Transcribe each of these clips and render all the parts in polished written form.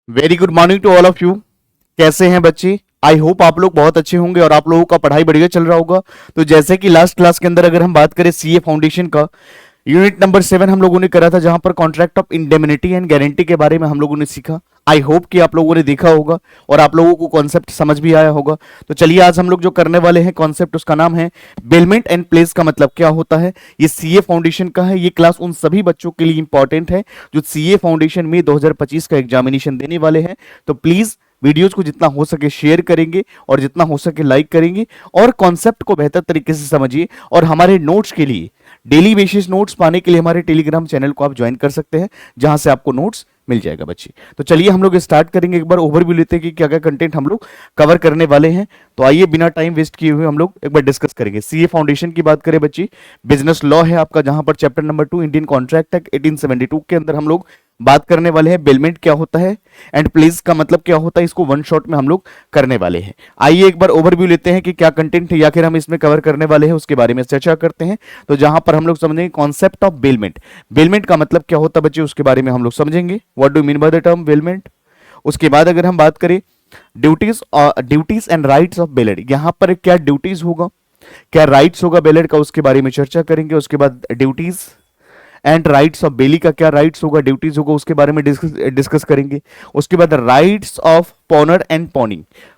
Very good morning to all of you. कैसे हैं बच्चे? आई होप आप लोग बहुत अच्छे होंगे और आप लोगों का पढ़ाई बढ़िया चल रहा होगा। तो जैसे कि लास्ट क्लास के अंदर अगर हम बात करें सीए फाउंडेशन का यूनिट नंबर 7 हम लोगों ने करा था, जहां पर contract of indemnity and guarantee के बारे में हम लोगों ने सीखा। आई होप कि आप लोगों ने देखा होगा और आप लोगों को कॉन्सेप्ट समझ भी आया होगा। तो चलिए आज हम लोग जो करने वाले हैं कॉन्सेप्ट, उसका नाम है बेलमेंट एंड प्लेस का मतलब क्या होता है। ये सीए फाउंडेशन का है। ये क्लास उन सभी बच्चों के लिए इंपॉर्टेंट है जो सीए फाउंडेशन में 2025 का एग्जामिनेशन देने वाले हैं। तो प्लीज वीडियोज को जितना हो सके शेयर करेंगे और जितना हो सके लाइक करेंगे और कॉन्सेप्ट को बेहतर तरीके से समझिए। और हमारे नोट्स के लिए, डेली बेसिस नोट्स पाने के लिए हमारे टेलीग्राम चैनल को आप ज्वाइन कर सकते हैं, जहां से आपको नोट्स मिल जाएगा बच्चे। तो चलिए हम लोग स्टार्ट करेंगे। एक बार ओवरव्यू लेते हैं कि क्या क्या कंटेंट हम लोग कवर करने वाले हैं। तो आइए बिना टाइम वेस्ट किए हुए हम लोग एक बार डिस्कस करेंगे। सीए फाउंडेशन की बात करें बच्चे, बिजनेस लॉ है आपका, जहां पर chapter number 2 Indian contract act 1872 के अंदर हम लोग बात करने वाले हैं बेलमेंट क्या होता है एंड प्लेस का मतलब क्या होता है। इसको वन शॉट में हम लोग करने वाले हैं। आइए एक बार ओवरव्यू लेते हैं कि क्या कंटेंट है या फिर हम इसमें कवर करने वाले हैं, उसके बारे में चर्चा करते हैं। तो जहां पर हम लोग समझेंगे कॉन्सेप्ट ऑफ बेलमेंट, बेलमेंट का मतलब क्या होता है बच्चे, उसके बारे में हम लोग समझेंगे। What do mean by the term bailment. उसके बाद अगर हम बात करें duties and rights of baler, यहां पर क्या ड्यूटीज होगा, क्या राइट्स होगा बेलर का, उसके बारे में चर्चा करेंगे। उसके बाद ड्यूटीज एंड राइट्स ऑफ बेली का क्या राइट्स होगा, ड्यूटीज होगा, उसके बारे में डिस्कस करेंगे। उसके बाद राइट्स ऑफ पॉनर एंड पॉनी,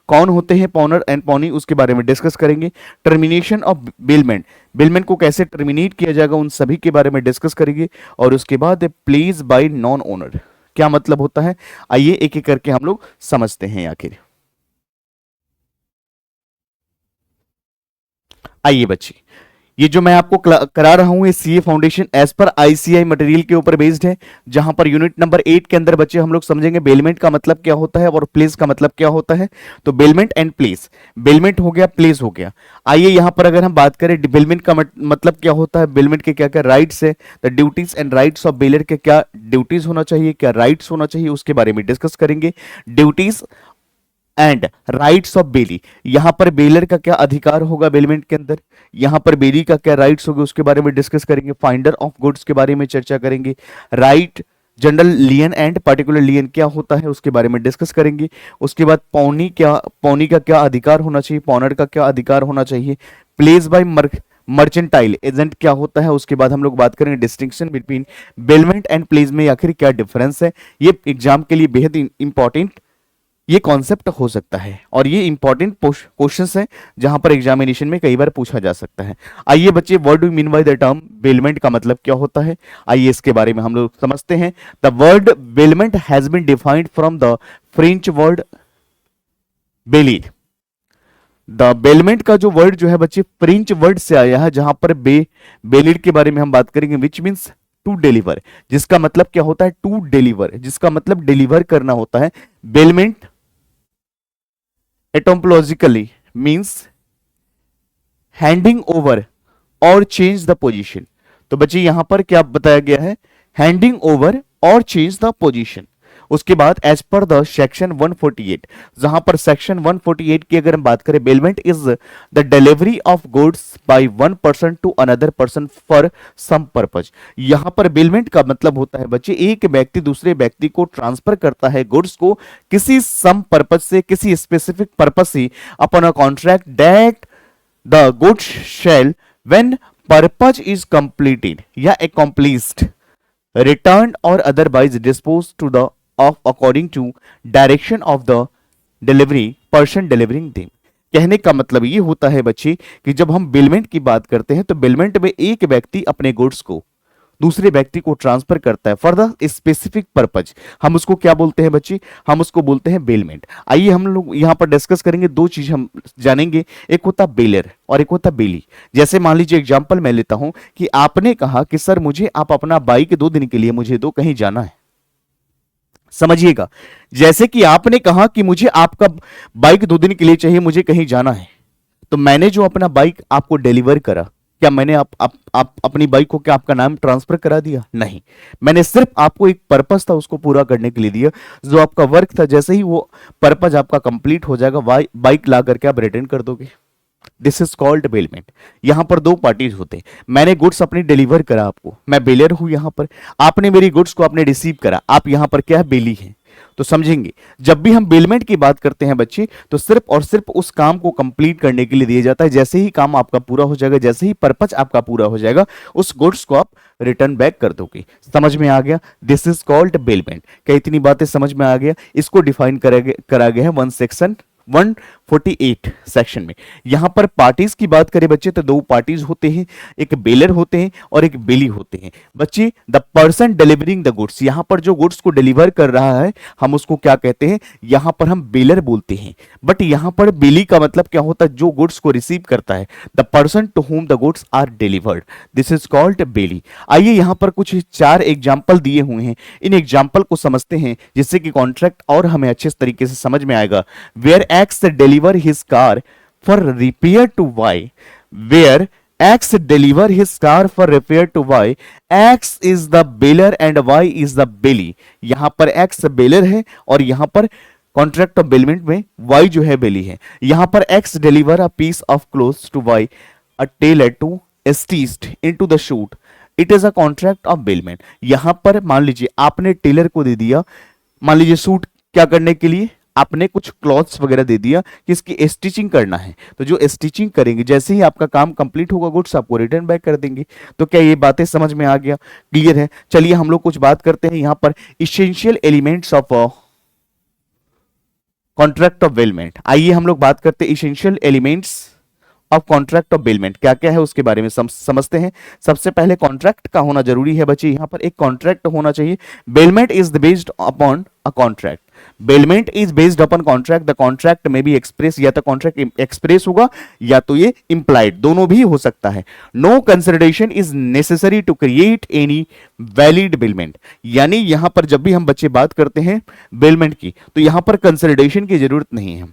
कौन होते हैं पॉनर एंड पॉनी, उसके बारे में डिस्कस करेंगे। टर्मिनेशन ऑफ बेलमेंट, बेलमेंट को कैसे टर्मिनेट किया जाएगा, उन सभी के बारे में डिस्कस करेंगे। और उसके बाद प्लेस बाय नॉन ओनर, क्या मतलब होता है, आइए एक एक करके हम लोग समझते हैं आखिर। आइए बच्चे, ये जो मैं आपको करा रहा हूं ये CA foundation as per ICI material के ऊपर बेस्ड है, जहां पर यूनिट नंबर 8 के अंदर बच्चे हम लोग समझेंगे बेलमेंट का मतलब क्या होता है और प्लेस का मतलब क्या होता है। तो बेलमेंट एंड प्लेस, बेलमेंट हो गया, प्लेस हो गया। आइए यहां पर अगर हम बात करें बेलमेंट का मतलब क्या होता है, बेलमेंट के क्या क्या राइट्स है, the duties and rights of baler के क्या ड्यूटीज होना चाहिए, क्या राइट्स होना चाहिए, उसके बारे में डिस्कस करेंगे। ड्यूटीज एंड राइट्स ऑफ बेली, यहां पर बेलर का क्या अधिकार होगा बेलमेंट के अंदर, यहां पर बेली का क्या राइट्स होगा, उसके बारे में डिस्कस करेंगे। फाइंडर ऑफ गुड्स के बारे में चर्चा करेंगे। Right general lien and particular लियन क्या होता है, उसके बारे में डिस्कस करेंगे। उसके बाद पौनी का क्या अधिकार होना चाहिए, पॉनर का क्या अधिकार होना चाहिए। प्लेस बाय मर्चेंटाइल एजेंट क्या होता है, उसके बाद हम लोग बात करेंगे distinction between bailment and place में आखिर क्या डिफरेंस है। ये एग्जाम के लिए बेहद इंपॉर्टेंट ये कॉन्सेप्ट हो सकता है और ये इंपॉर्टेंट क्वेश्चंस हैं, जहां पर एग्जामिनेशन में कई बार पूछा जा सकता है। आइए बच्चे, what do mean by the term bailment का मतलब क्या होता है, आइए इसके बारे में हम लोग समझते हैं। The word bailment has been defined from the French word bailee. The bailment का जो वर्ड जो है बच्चे फ्रेंच वर्ड से आया है, जहां पर बेलिड के बारे में हम बात करेंगे, विच मीन्स टू डिलीवर, जिसका मतलब क्या होता है, टू डिलीवर, जिसका मतलब डिलीवर करना होता है। Bailment etymologically means handing over और change the position। तो बच्चे यहां पर क्या बताया गया है, हैंडिंग ओवर और चेंज द पोजीशन। उसके बाद एज पर द सेक्शन 148, जहां पर सेक्शन 148 की अगर हम बात करें, bailment is the delivery of goods by one person to another person for some purpose. यहां पर बेलमेंट का मतलब होता है बच्चे, एक व्यक्ति दूसरे व्यक्ति को ट्रांसफर करता है गुड्स को किसी सम पर्पज से, किसी स्पेसिफिक पर्पज से, upon a contract that the goods shall when purpose is completed या accomplished returned or otherwise disposed to the of according to direction of the delivery person delivering them। कहने का मतलब ये होता है बच्चे कि जब हम बेलमेंट की बात करते हैं तो बेलमेंट में एक व्यक्ति अपने गुड्स को दूसरे व्यक्ति को ट्रांसफर करता है फॉर द स्पेसिफिक पर्पज, हम उसको क्या बोलते हैं बच्चे, हम उसको बोलते हैं बेलमेंट। आइए हम लोग यहां पर डिस्कस करेंगे, दो चीज हम जानेंगे, एक होता बेलर और एक होता बेली। जैसे मान लीजिए एग्जांपल मैं लेता हूं कि आपने कहा कि सर मुझे आप अपना बाइक 2 दिन के लिए मुझे दो, कहीं जाना है। समझिएगा, जैसे कि आपने कहा कि मुझे आपका बाइक 2 दिन के लिए चाहिए, मुझे कहीं जाना है, तो मैंने जो अपना बाइक आपको डिलीवर करा, क्या मैंने आप अपनी बाइक को क्या आपका नाम ट्रांसफर करा दिया? नहीं, मैंने सिर्फ आपको एक पर्पस था उसको पूरा करने के लिए दिया, जो आपका वर्क था। जैसे ही वो पर्पस आपका कंप्लीट हो जाएगा, बाइक ला करके आप रिटर्न कर दोगे। This is called bailment. यहां पर दो पार्टीज होते हैं, मैंने गुड्स अपनी डिलीवर करा आपको, मैं बेलर हूं, यहां पर आपने मेरी गुड्स को आपने रिसीव करा, आप यहां पर क्या है, बेली है। तो समझेंगे, जब भी हम बेलमेंट की बात करते हैं बच्चे, तो सिर्फ और सिर्फ उस काम को कंप्लीट करने के लिए दिया जाता है। जैसे ही काम आपका पूरा हो जाएगा, जैसे ही पर्पज आपका पूरा हो जाएगा, उस गुड्स को आप रिटर्न बैक कर दोगे। समझ में आ गया? This is called bailment. क्या इतनी बातें समझ में आ गया? इसको डिफाइन करा गया है 148 सेक्शन में। यहां पर पार्टीज की बात करें बच्चे, तो दो पार्टीज होते हैं, एक बेलर होते हैं और एक बेली होते हैं। बच्चे, the person delivering the goods, यहां पर जो गुड्स को डिलीवर कर रहा है हम उसको क्या कहते हैं? यहां पर हम बेलर बोलते हैं। बट यहां पर बेली का मतलब क्या होता है? जो गुड्स को रिसीव करता है, the person to whom the goods are delivered, this is called bailee. आइए यहां पर कुछ 4 एग्जाम्पल दिए हुए हैं, इन एग्जाम्पल को समझते हैं जिससे कि कॉन्ट्रैक्ट और हमें अच्छे तरीके से समझ में आएगा। Where X deliver his car for repair to Y, where X deliver his car for repair to Y, X is the bailor and Y is the bailey। यहां पर X बेलर है और यहां पर कॉन्ट्रैक्ट ऑफ बेलमेंट में Y जो है bailee है। यहां पर X deliver a piece of clothes to Y, a tailor to stitched into the shoot, it is a contract of bailment. यहां पर मान लीजिए आपने टेलर को दे दिया, मान लीजिए सूट क्या करने के लिए, आपने कुछ क्लॉथ्स वगैरह दे दिया कि इसकी स्टिचिंग करना है, तो जो स्टिचिंग करेंगे, जैसे ही आपका काम कंप्लीट होगा, गुड्स आपको रिटर्न बैक कर देंगे। तो क्या ये बातें समझ में आ गया? क्लियर है? चलिए हम लोग कुछ बात करते हैं यहां पर essential elements of contract of bailment. आइए हम लोग बात करते हैं essential elements of contract of bailment क्या क्या है उसके बारे में समझते हैं। सबसे पहले कॉन्ट्रैक्ट का होना जरूरी है बच्चे, यहां पर एक कॉन्ट्रैक्ट होना चाहिए। Bailment is based upon a contract, bailment is based upon contract, the contract में बी एक्सप्रेस, या तो कॉन्ट्रैक्ट एक्सप्रेस होगा या तो ये इंप्लाइड, दोनों भी हो सकता है। No consideration is necessary to create any valid bailment, यानी यहां पर जब भी हम बच्चे बात करते हैं बेलमेंट की, तो यहां पर कंसिडरेशन की जरूरत नहीं है।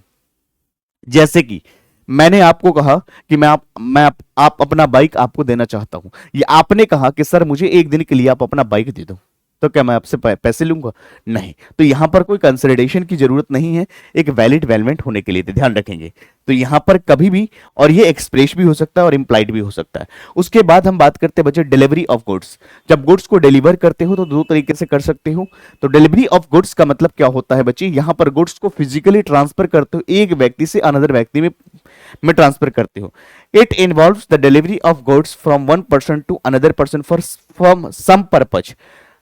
जैसे कि मैंने आपको कहा कि आप अपना बाइक आपको देना चाहता हूं, ये आपने कहा कि सर मुझे एक दिन के लिए आप अपना बाइक दे दो, तो क्या मैं आपसे पैसे लूंगा? नहीं। तो यहां पर कोई कंसिडरेशन की जरूरत नहीं है एक वैलिड वेलमेंट होने के लिए, तो ध्यान रखेंगे। तो यहां पर कभी भी, और ये एक्सप्रेस भी हो सकता है और इंप्लाइड भी हो सकता है। उसके बाद हम बात करते हैं बच्चे डिलीवरी ऑफ गुड्स। जब गुड्स को डिलीवर करते हो तो दो तरीके से कर सकते हो। तो डिलीवरी ऑफ गुड्स का मतलब क्या होता है बच्चे? यहां पर गुड्स को फिजिकली ट्रांसफर करते हो, एक व्यक्ति से अनदर व्यक्ति में ट्रांसफर करते हो। It involves the delivery of goods from one person to another person for from some purpose.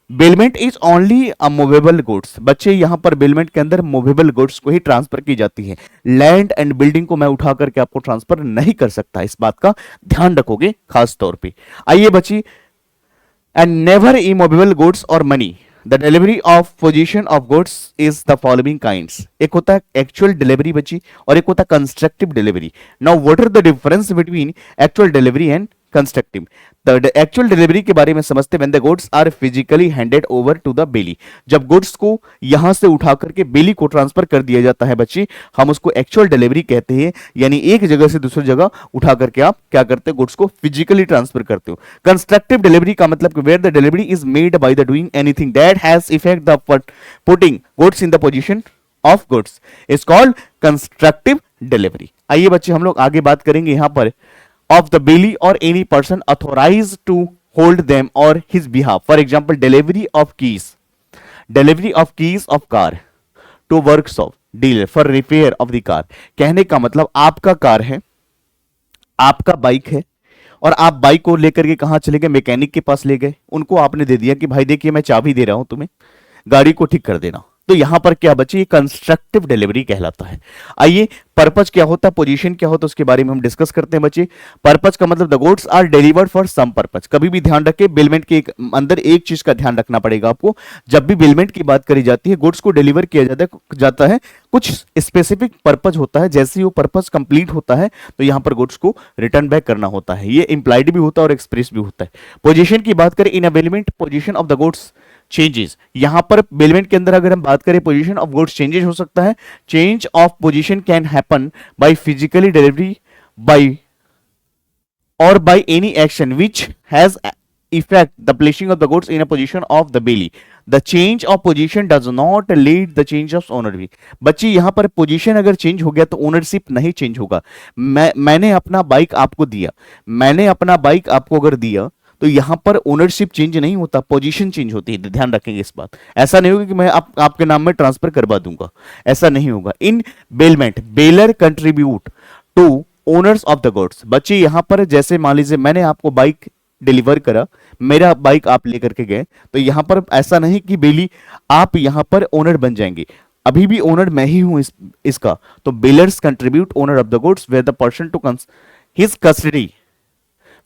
Bailment is only a movable goods. बच्चे यहां पर बेलमेंट के अंदर मूवेबल गुड्स को ही ट्रांसफर की जाती है, लैंड एंड बिल्डिंग को मैं उठा करके आपको ट्रांसफर नहीं कर सकता, इस बात का ध्यान रखोगे खास तौर पे। आइए बच्ची, एंड नेवर इमूवेबल गुड्स और money, the delivery of position of goods is the following kinds. एक होता है एक्चुअल डिलीवरी बच्ची और एक होता है constructive delivery. Now what are the difference between actual delivery and constructive? The actual delivery के बारे में समझते हैं। When the goods are physically handed over to the bailee, जब गुड्स को यहां से उठा करके बेली को ट्रांसफर कर दिया जाता है बच्चे, हम उसको एक्चुअल डिलीवरी कहते हैं। यानी एक जगह से दूसरी जगह उठा करके आप क्या करते हो? गुड्स को फिजिकली ट्रांसफर करते हो। कंस्ट्रक्टिव डिलीवरी का मतलब where the delivery is made by the doing anything that has effect the putting goods in the position of goods is called constructive delivery. आइए बच्चे हम लोग आगे बात करेंगे यहां पर of the bailey or any person authorized to hold them or his behalf. For example, delivery of keys of car to workshop dealer for repair of the car। कहने का मतलब आपका कार है, आपका बाइक है, और आप बाइक को लेकर के कहां चले गए? मैकेनिक के पास ले गए। उनको आपने दे दिया कि भाई देखिए मैं चाबी दे रहा हूं तुम्हें, गाड़ी को ठीक कर देना। तो यहां पर क्या बच्चे? ये कंस्ट्रक्टिव डिलीवरी कहलाता है। आइए, पर्पज क्या होता है, पोजीशन क्या होता है, उसके बारे में हम डिस्कस करते हैं बच्चे। पर्पज का मतलब the goods are delivered for some purpose. कभी भी ध्यान रखें, बेलमेंट के अंदर एक चीज का ध्यान रखना पड़ेगा आपको। जब भी बेलमेंट की बात करी जाती है, गुड्स को डिलीवर किया जाता है कुछ स्पेसिफिक पर्पज होता है। जैसे ही वो पर्पज कंप्लीट होता है तो यहां पर गुड्स को रिटर्न बैक करना होता है। ये इंप्लाइड भी होता है और एक्सप्रेस भी होता है। पोजीशन की बात करें, in a bailment position of the goods changes. यहां पर बेलमेंट के अंदर अगर हम बात करें, पोजीशन ऑफ गुड्स चेंजेस हो सकता है। Change of position can happen by physically delivery by or by any action which has effect the placing of the goods in a position of the bailee. The change of position does not lead the change of ownership. बच्ची यहां पर position अगर change हो गया तो ownership नहीं change होगा। मैंने अपना बाइक आपको दिया, मैंने अपना बाइक आपको अगर दिया तो यहां पर ओनरशिप चेंज नहीं होता, पोजीशन चेंज होती है, ध्यान रखेंगे इस बात। ऐसा नहीं होगा कि मैं आपके नाम में ट्रांसफर करवा दूंगा, ऐसा नहीं होगा। In bailment, bailor contribute to owners of the goods. बच्चे यहां पर जैसे मान लीजिए मैंने आपको बाइक डिलीवर करा, मेरा बाइक आप लेकर के गए, तो यहां पर ऐसा नहीं कि बेली आप यहां पर ओनर बन जाएंगे, अभी भी ओनर मैं ही हूं इसका। तो bailors contribute owner of the goods where the person to his custody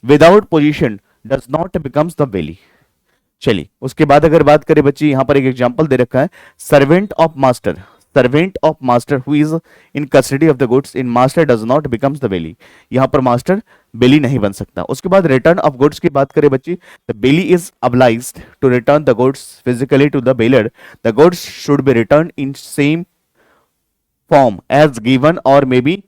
without position does not becomes the bailee. चलिए उसके बाद अगर बात करें बच्चे, यहां पर एक एग्जांपल दे रखा है, servant of master, servant of master who is in custody of the goods in master does not becomes the बेली। यहां पर मास्टर बेली नहीं बन सकता। उसके बाद रिटर्न ऑफ गुड्स की बात करें बच्ची, the bailee is obliged to return the goods physically to the bailor. The goods should be return in same form as given or may be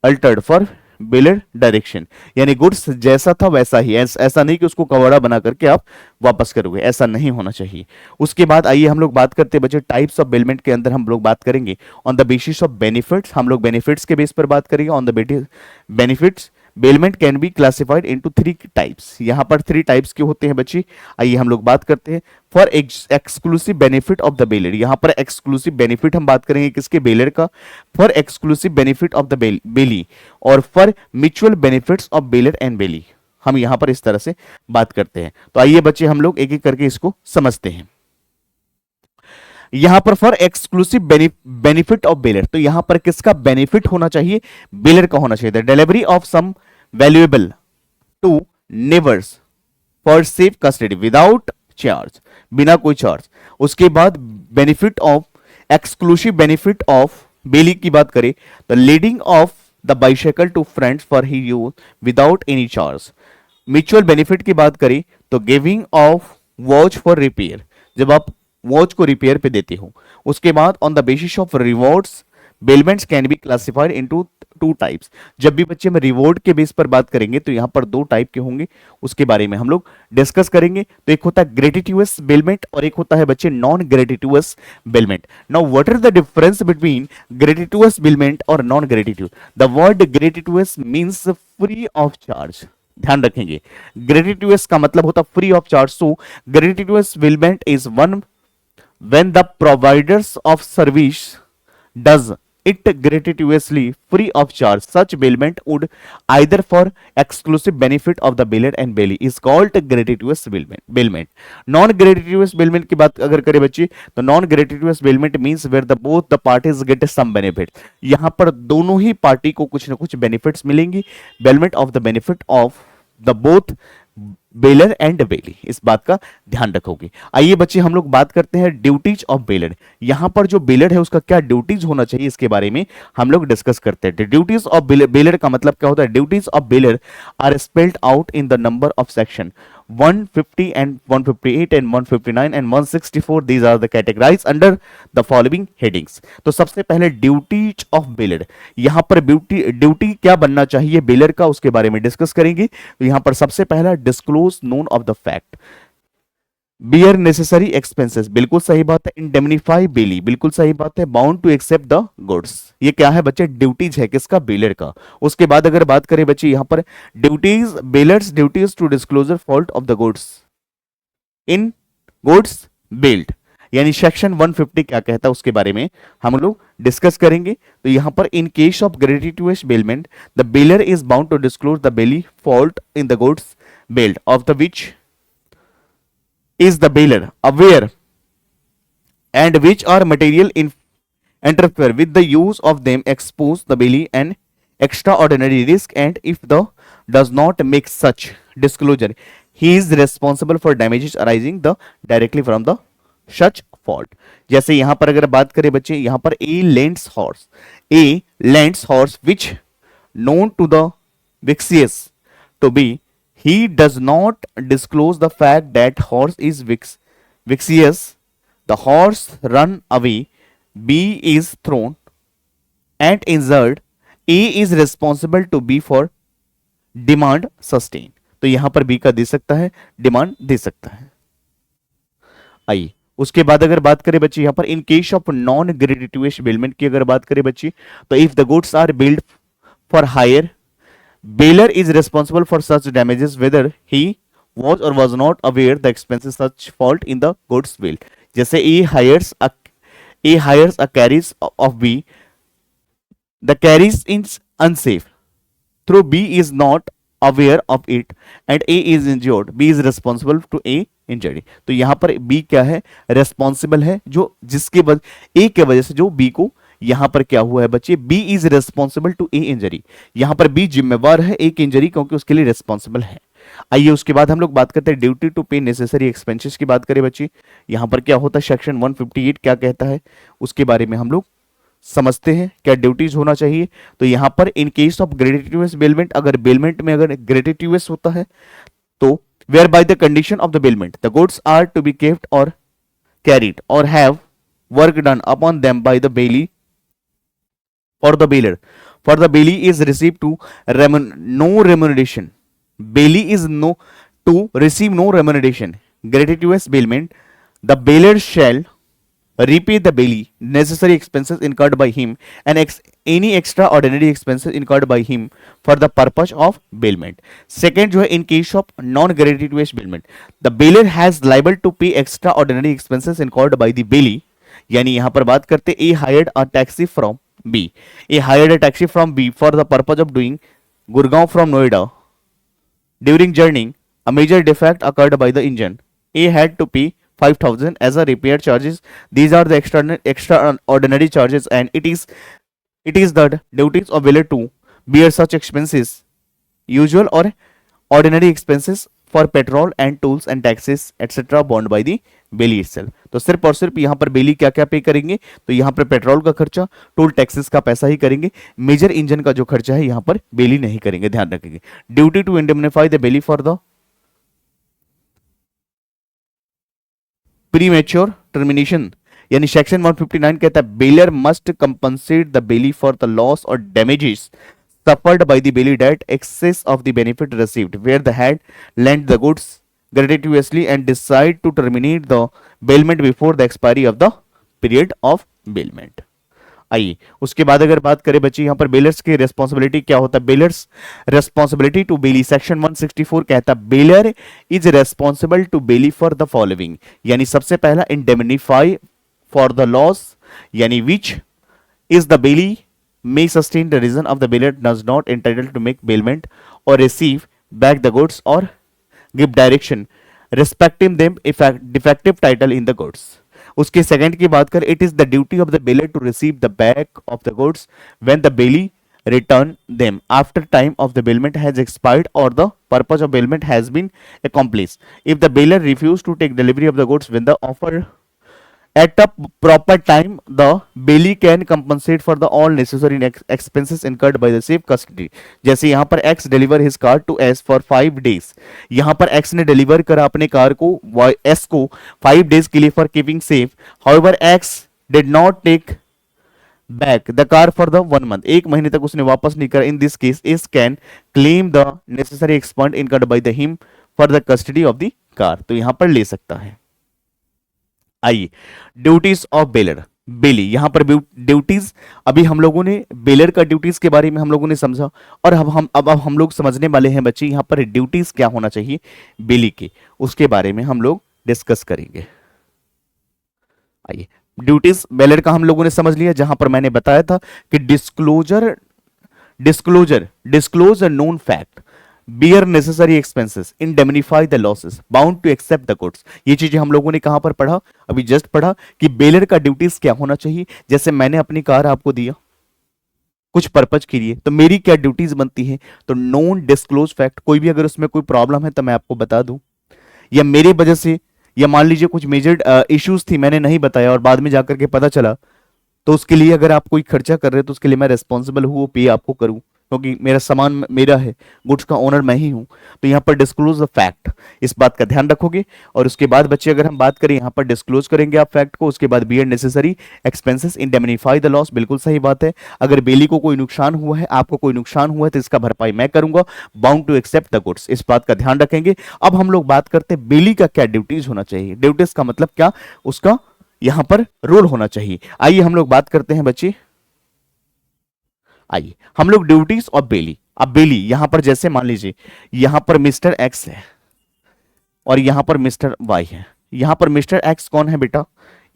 altered for bailor direction. यानी goods जैसा था वैसा ही, ऐसा नहीं कि उसको कवड़ा बना करके आप वापस करोगे, ऐसा नहीं होना चाहिए। उसके बाद आइए हम लोग बात करते हैं बच्चे टाइप्स ऑफ बेलमेंट के अंदर हम लोग बात करेंगे on the basis of benefits. हम लोग बेनिफिट्स के बेस पर बात करेंगे on the benefits. Bailment can be classified into 3 types. यहां पर 3 टाइप्स के होते हैं बच्चे, आइए हम लोग बात करते हैं। For exclusive benefit of the baler, यहां पर एक्सक्लूसिव बेनिफिट हम बात करेंगे किसके, बेलर का। For exclusive benefit of the bailee or for mutual benefits of bailor and bailee, हम यहां पर इस तरह से बात करते हैं। तो आइए बच्चे हम लोग एक एक करके इसको समझते हैं। यहां पर for exclusive benefit of bailor, तो यहां पर किसका बेनिफिट होना चाहिए, बेलर का होना चाहिए। The delivery of some valuable to neighbours for safe custody without charge, बिना कोई चार्ज। उसके बाद benefit of exclusive benefit of bailee की बात करें तो lending of the bicycle to friends for his use without any charge. Mutual benefit की बात करें तो giving of watch for repair, जब आप वॉच को रिपेयर पे देते हो। उसके बाद on the basis of rewards bailments can be classified into 2 types. जब भी बच्चे में रिवॉर्ड के बेस पर बात करेंगे तो यहां पर 2 टाइप के होंगे, उसके बारे में हम लोग डिस्कस करेंगे। तो एक होता है ग्रेटिट्यूअस बेलमेंट और एक होता है बच्चे non gratuitous bailment. Now what is the difference between gratuitous bailment और non gratuitous? The word gratuitous means free of charge, ध्यान रखेंगे। ग्रेटिट्यूअस का मतलब होता free of charge. So gratuitous bailment is one when the providers of service does it gratuitously free of charge. Such bailment would either for exclusive benefit of the bailor and bailee is called gratuitous bailment. Non gratuitous bailment की बात अगर करें बच्चे तो non gratuitous bailment means where the both the parties get some benefit. यहां पर दोनों ही party को कुछ ना कुछ बेनिफिट्स मिलेंगी। bailment of the benefit of the both bailor and bailee, इस बात का ध्यान रखोगे। आइए बच्चे हम लोग बात करते हैं ड्यूटीज ऑफ बेलर। यहां पर जो बेलर है उसका क्या ड्यूटीज होना चाहिए इसके बारे में हम लोग डिस्कस करते हैं। ड्यूटीज ऑफ बेलर का मतलब क्या होता है? Duties of bailor are spelled out in the number of section 150 and 158 and 159 and 164. These are the categorized under the following headings. तो सबसे पहले ड्यूटीज ऑफ बेलर, यहां पर ड्यूटी क्या बनना चाहिए बेलर का उसके बारे में डिस्कस करेंगे। तो यहां पर सबसे पहला disclose known of the fact, bear necessary expenses, बिल्कुल सही बात है। इंडेमनीफाई बेली, बिल्कुल सही बात है। Bound to accept the goods, ये क्या है बच्चे? ड्यूटीज है किसका? बेलर का। उसके बाद अगर बात करें बच्चे यहां पर duties, bailors duties to disclosure fault of the goods in goods bailed, यानी सेक्शन 150 क्या कहता है उसके बारे में हम लोग डिस्कस करेंगे। तो यहां पर in case of gratuitous bailment the bailor is bound to disclose the bailee fault in the goods bailed of the which is the bailor aware and which are material in interfere with the use of them expose the bailee an extraordinary risk, and if the does not make such disclosure he is responsible for damages arising the directly from the such fault. जैसे यहां पर अगर बात करें बच्चे यहां पर a lends horse which known to the vicious to be, he does not disclose the fact that horse is vicious, the horse run away, B is thrown and injured, A is responsible to B for demand sustained. तो यहां पर B का दे सकता है, demand दे सकता है। आइए उसके बाद अगर बात करें बच्चे यहां पर in case of non gratuitous bailment की अगर बात करें बच्चे तो if the goods are bailed for hire, bailor is responsible for such damages whether he was or was not aware the expenses such fault in the goods bill. जैसे A hires a carriage of B, the carriage is unsafe through B is not aware of it and A is injured, B is responsible to A injury. तो यहां पर B क्या है, responsible है, जो जिसके वजह A के वजह से जो B को यहां पर क्या हुआ है बच्चे, B is responsible to A injury. यहां पर B जिम्मेवार है A की इंजरी क्योंकि उसके लिए रेस्पॉन्सिबल है. आइए उसके बाद हम लोग बात करते हैं ड्यूटी टू पे नेसेसरी एक्सपेंसेस की बात करें बच्चे. यहां पर क्या होता है, सेक्शन 158 क्या कहता है उसके बारे में हम लोग समझते हैं. क्या ड्यूटीज होना चाहिए, तो यहां पर in case of gratuitous bailment, अगर बेलमेंट में अगर ग्रेटिट्यूस होता है तो where by the condition of the bailment the goods are to be kept or carried or have work done upon them by the bailee or the bailor, for the bailey is received to no remuneration. Bailey is no to receive no remuneration. Gratuitous bailment. The bailier shall repay the bailey necessary expenses incurred by him and any extraordinary expenses incurred by him for the purpose of bailment. Second जो है in case of non gratuitous bailment, the bailier has liable to pay extraordinary expenses incurred by the bailey. यानी यहां पर बात करते A hired a taxi from B. A hired a taxi from B for the purpose of doing Gurgaon from Noida. During journeying, a major defect occurred by the engine. A had to pay 5,000 as a repair charges. These are the extraordinary charges, and it is the duties of bailier to bear such expenses, usual or ordinary expenses for petrol and tools and taxes etc. borne by the Bailey itself. तो सिर्फ और सिर्फ यहां पर बेली क्या क्या पे करेंगे, तो यहां पर पेट्रोल का खर्चा, टोल टैक्सेस का पैसा ही करेंगे. मेजर इंजन का जो खर्चा है यहां पर बेली नहीं करेंगे, ध्यान रखेंगे. Duty to indemnify the bailee for the premature termination, यानी सेक्शन 159 कहता है bailor must compensate the bailee for the loss or damages suffered by the bailey at excess of the benefit received where the had lent the goods gratuitously and decide to terminate the bailment before the expiry of the period of bailment. आइए उसके बाद अगर बात करें बच्चे यहां पर बेलर्स की रेस्पॉन्सिबिलिटी क्या होता है. Bailor's responsibility to bailee section 164 कहता है bailor is responsible to bailee for the following, यानी सबसे पहला इंडेमनिफाई फॉर द लॉस, यानी which is the bailee may sustain the reason of the bailier does not entitled to make bailment or receive back the goods or give direction respecting them defective title in the goods. उसके second की बात करें, it is the duty of the bailier to receive the back of the goods when the bailey return them after time of the bailment has expired or the purpose of bailment has been accomplished. If the bailier refuse to take delivery of the goods when the offer at a proper time, the bailey can compensate for the all necessary expenses incurred by the safe custody. जैसे यहाँ पर X deliver his car to S for 5 days. यहाँ पर X ने deliver करा अपने car को S को 5 days के लिए for keeping safe. However, X did not take back the car for the 1 month. एक महीने तक उसने वापस नहीं करा. In this case, S can claim the necessary expense incurred by the him for the custody of the car. तो यहाँ पर ले सकता है. आइए ड्यूटीज ऑफ बेलर बेली, यहां पर ड्यूटीज अभी हम लोगों ने बेलर का ड्यूटीज के बारे में हम लोगों ने समझा और अब हम लोग समझने वाले हैं बच्चे यहां पर ड्यूटीज क्या होना चाहिए बेली के, उसके बारे में हम लोग डिस्कस करेंगे. आइए ड्यूटीज बेलर का हम लोगों ने समझ लिया, जहां पर मैंने बताया था कि disclose a known fact, bear necessary expenses, indemnify the losses, bound to accept the goods. ये चीजें हम लोगों ने कहां पर पढ़ा, अभी जस्ट पढ़ा कि बेलर का ड्यूटीज क्या होना चाहिए. जैसे मैंने अपनी कार आपको दिया कुछ पर्पज के लिए, तो मेरी क्या ड्यूटीज बनती है, तो नॉन डिस्क्लोज फैक्ट, कोई भी अगर उसमें कोई प्रॉब्लम है तो मैं आपको बता दूं, या मेरे वजह से, या मान लीजिए कुछ मेजर इश्यूज थी मैंने नहीं बताया और बाद में जाकर के पता चला, तो उसके लिए अगर आप कोई खर्चा कर रहे हो तो उसके लिए मैं रेस्पॉन्सिबल हूं, वो पे आपको करूं क्योंकि मेरा सामान मेरा है, गुड्स का ओनर मैं ही हूं. तो यहां पर डिस्क्लोज द फैक्ट, इस बात का ध्यान रखोगे. और उसके बाद बच्चे अगर हम बात करें यहां पर डिस्क्लोज करेंगे आप फैक्ट को, उसके बाद bear necessary expenses, indemnify the loss, बिल्कुल सही बात है. अगर बेली को कोई नुकसान हुआ है, आपको कोई नुकसान हुआ है तो इसका भरपाई मैं करूंगा. Bound to accept the goods, इस बात का ध्यान रखेंगे. अब हम लोग बात करते हैं बेली का क्या ड्यूटीज होना चाहिए. ड्यूटीज का मतलब क्या, उसका यहां पर रोल होना चाहिए. आइए हम लोग बात करते हैं बच्चे, आइए हम लोग ड्यूटीज ऑफ बेली. अब बेली यहां पर जैसे मान लीजिए यहां पर मिस्टर एक्स है, और यहां पर मिस्टर वाई है। यहां पर मिस्टर एक्स कौन है बेटा?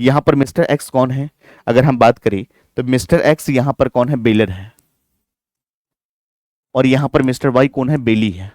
यहां पर मिस्टर एक्स कौन है? अगर हम बात करें तो मिस्टर एक्स यहां पर कौन है? बेलर है। और यहां पर मिस्टर वाई कौन है? बेली है।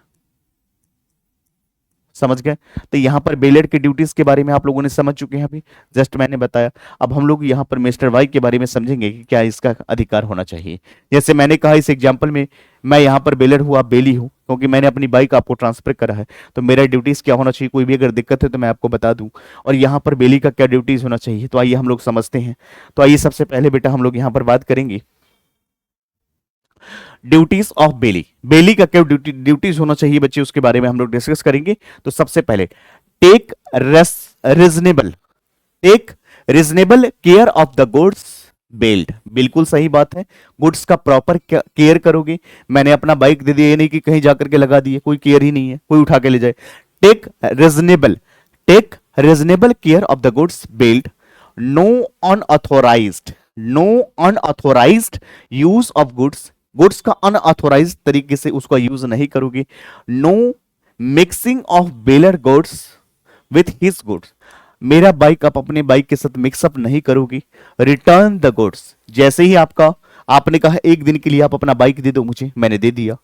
समझ गए? तो यहां पर बेलर की ड्यूटीज के बारे में आप लोगों ने समझ चुके हैं, अभी जस्ट मैंने बताया। अब हम लोग यहां पर मिस्टर वाई के बारे में समझेंगे कि क्या इसका अधिकार होना चाहिए। जैसे मैंने कहा इस एग्जांपल में, मैं यहां पर बेलर हूं, आप बेली हूं, क्योंकि मैंने अपनी बाइक आपको ट्रांसफर करा है, तो मेरा ड्यूटीज क्या होना चाहिए, कोई भी अगर दिक्कत है तो मैं आपको बता दूं। और यहाँ पर बेली का क्या ड्यूटीज होना चाहिए, तो आइए हम लोग समझते हैं। तो आइए सबसे पहले बेटा हम लोग यहाँ पर बात करेंगे ड्यूटीज ऑफ बेली। बेली का क्या ड्यूटीज होना चाहिए बच्चे, उसके बारे में हम लोग डिस्कस करेंगे। तो सबसे पहले take reasonable take reasonable care of the goods bailed. बिल्कुल सही बात है, गुड्स का प्रॉपर केयर करोगे। मैंने अपना बाइक दे दिया, ये नहीं कि कहीं जाकर के लगा दिए, कोई केयर ही नहीं है, कोई उठा के ले जाए। Take reasonable take reasonable care of the goods bailed. No unauthorised no unauthorised use of goods. Goods का अनऑथोराइज तरीके से उसका यूज नहीं करोगे। No mixing of bailor goods with his goods. मेरा बाइक आप अपने बाइक के साथ मिक्सअप नहीं करोगी। Return the goods. जैसे ही आपने कहा एक दिन के लिए आप अपना बाइक दे दो मुझे, मैंने दे दिया,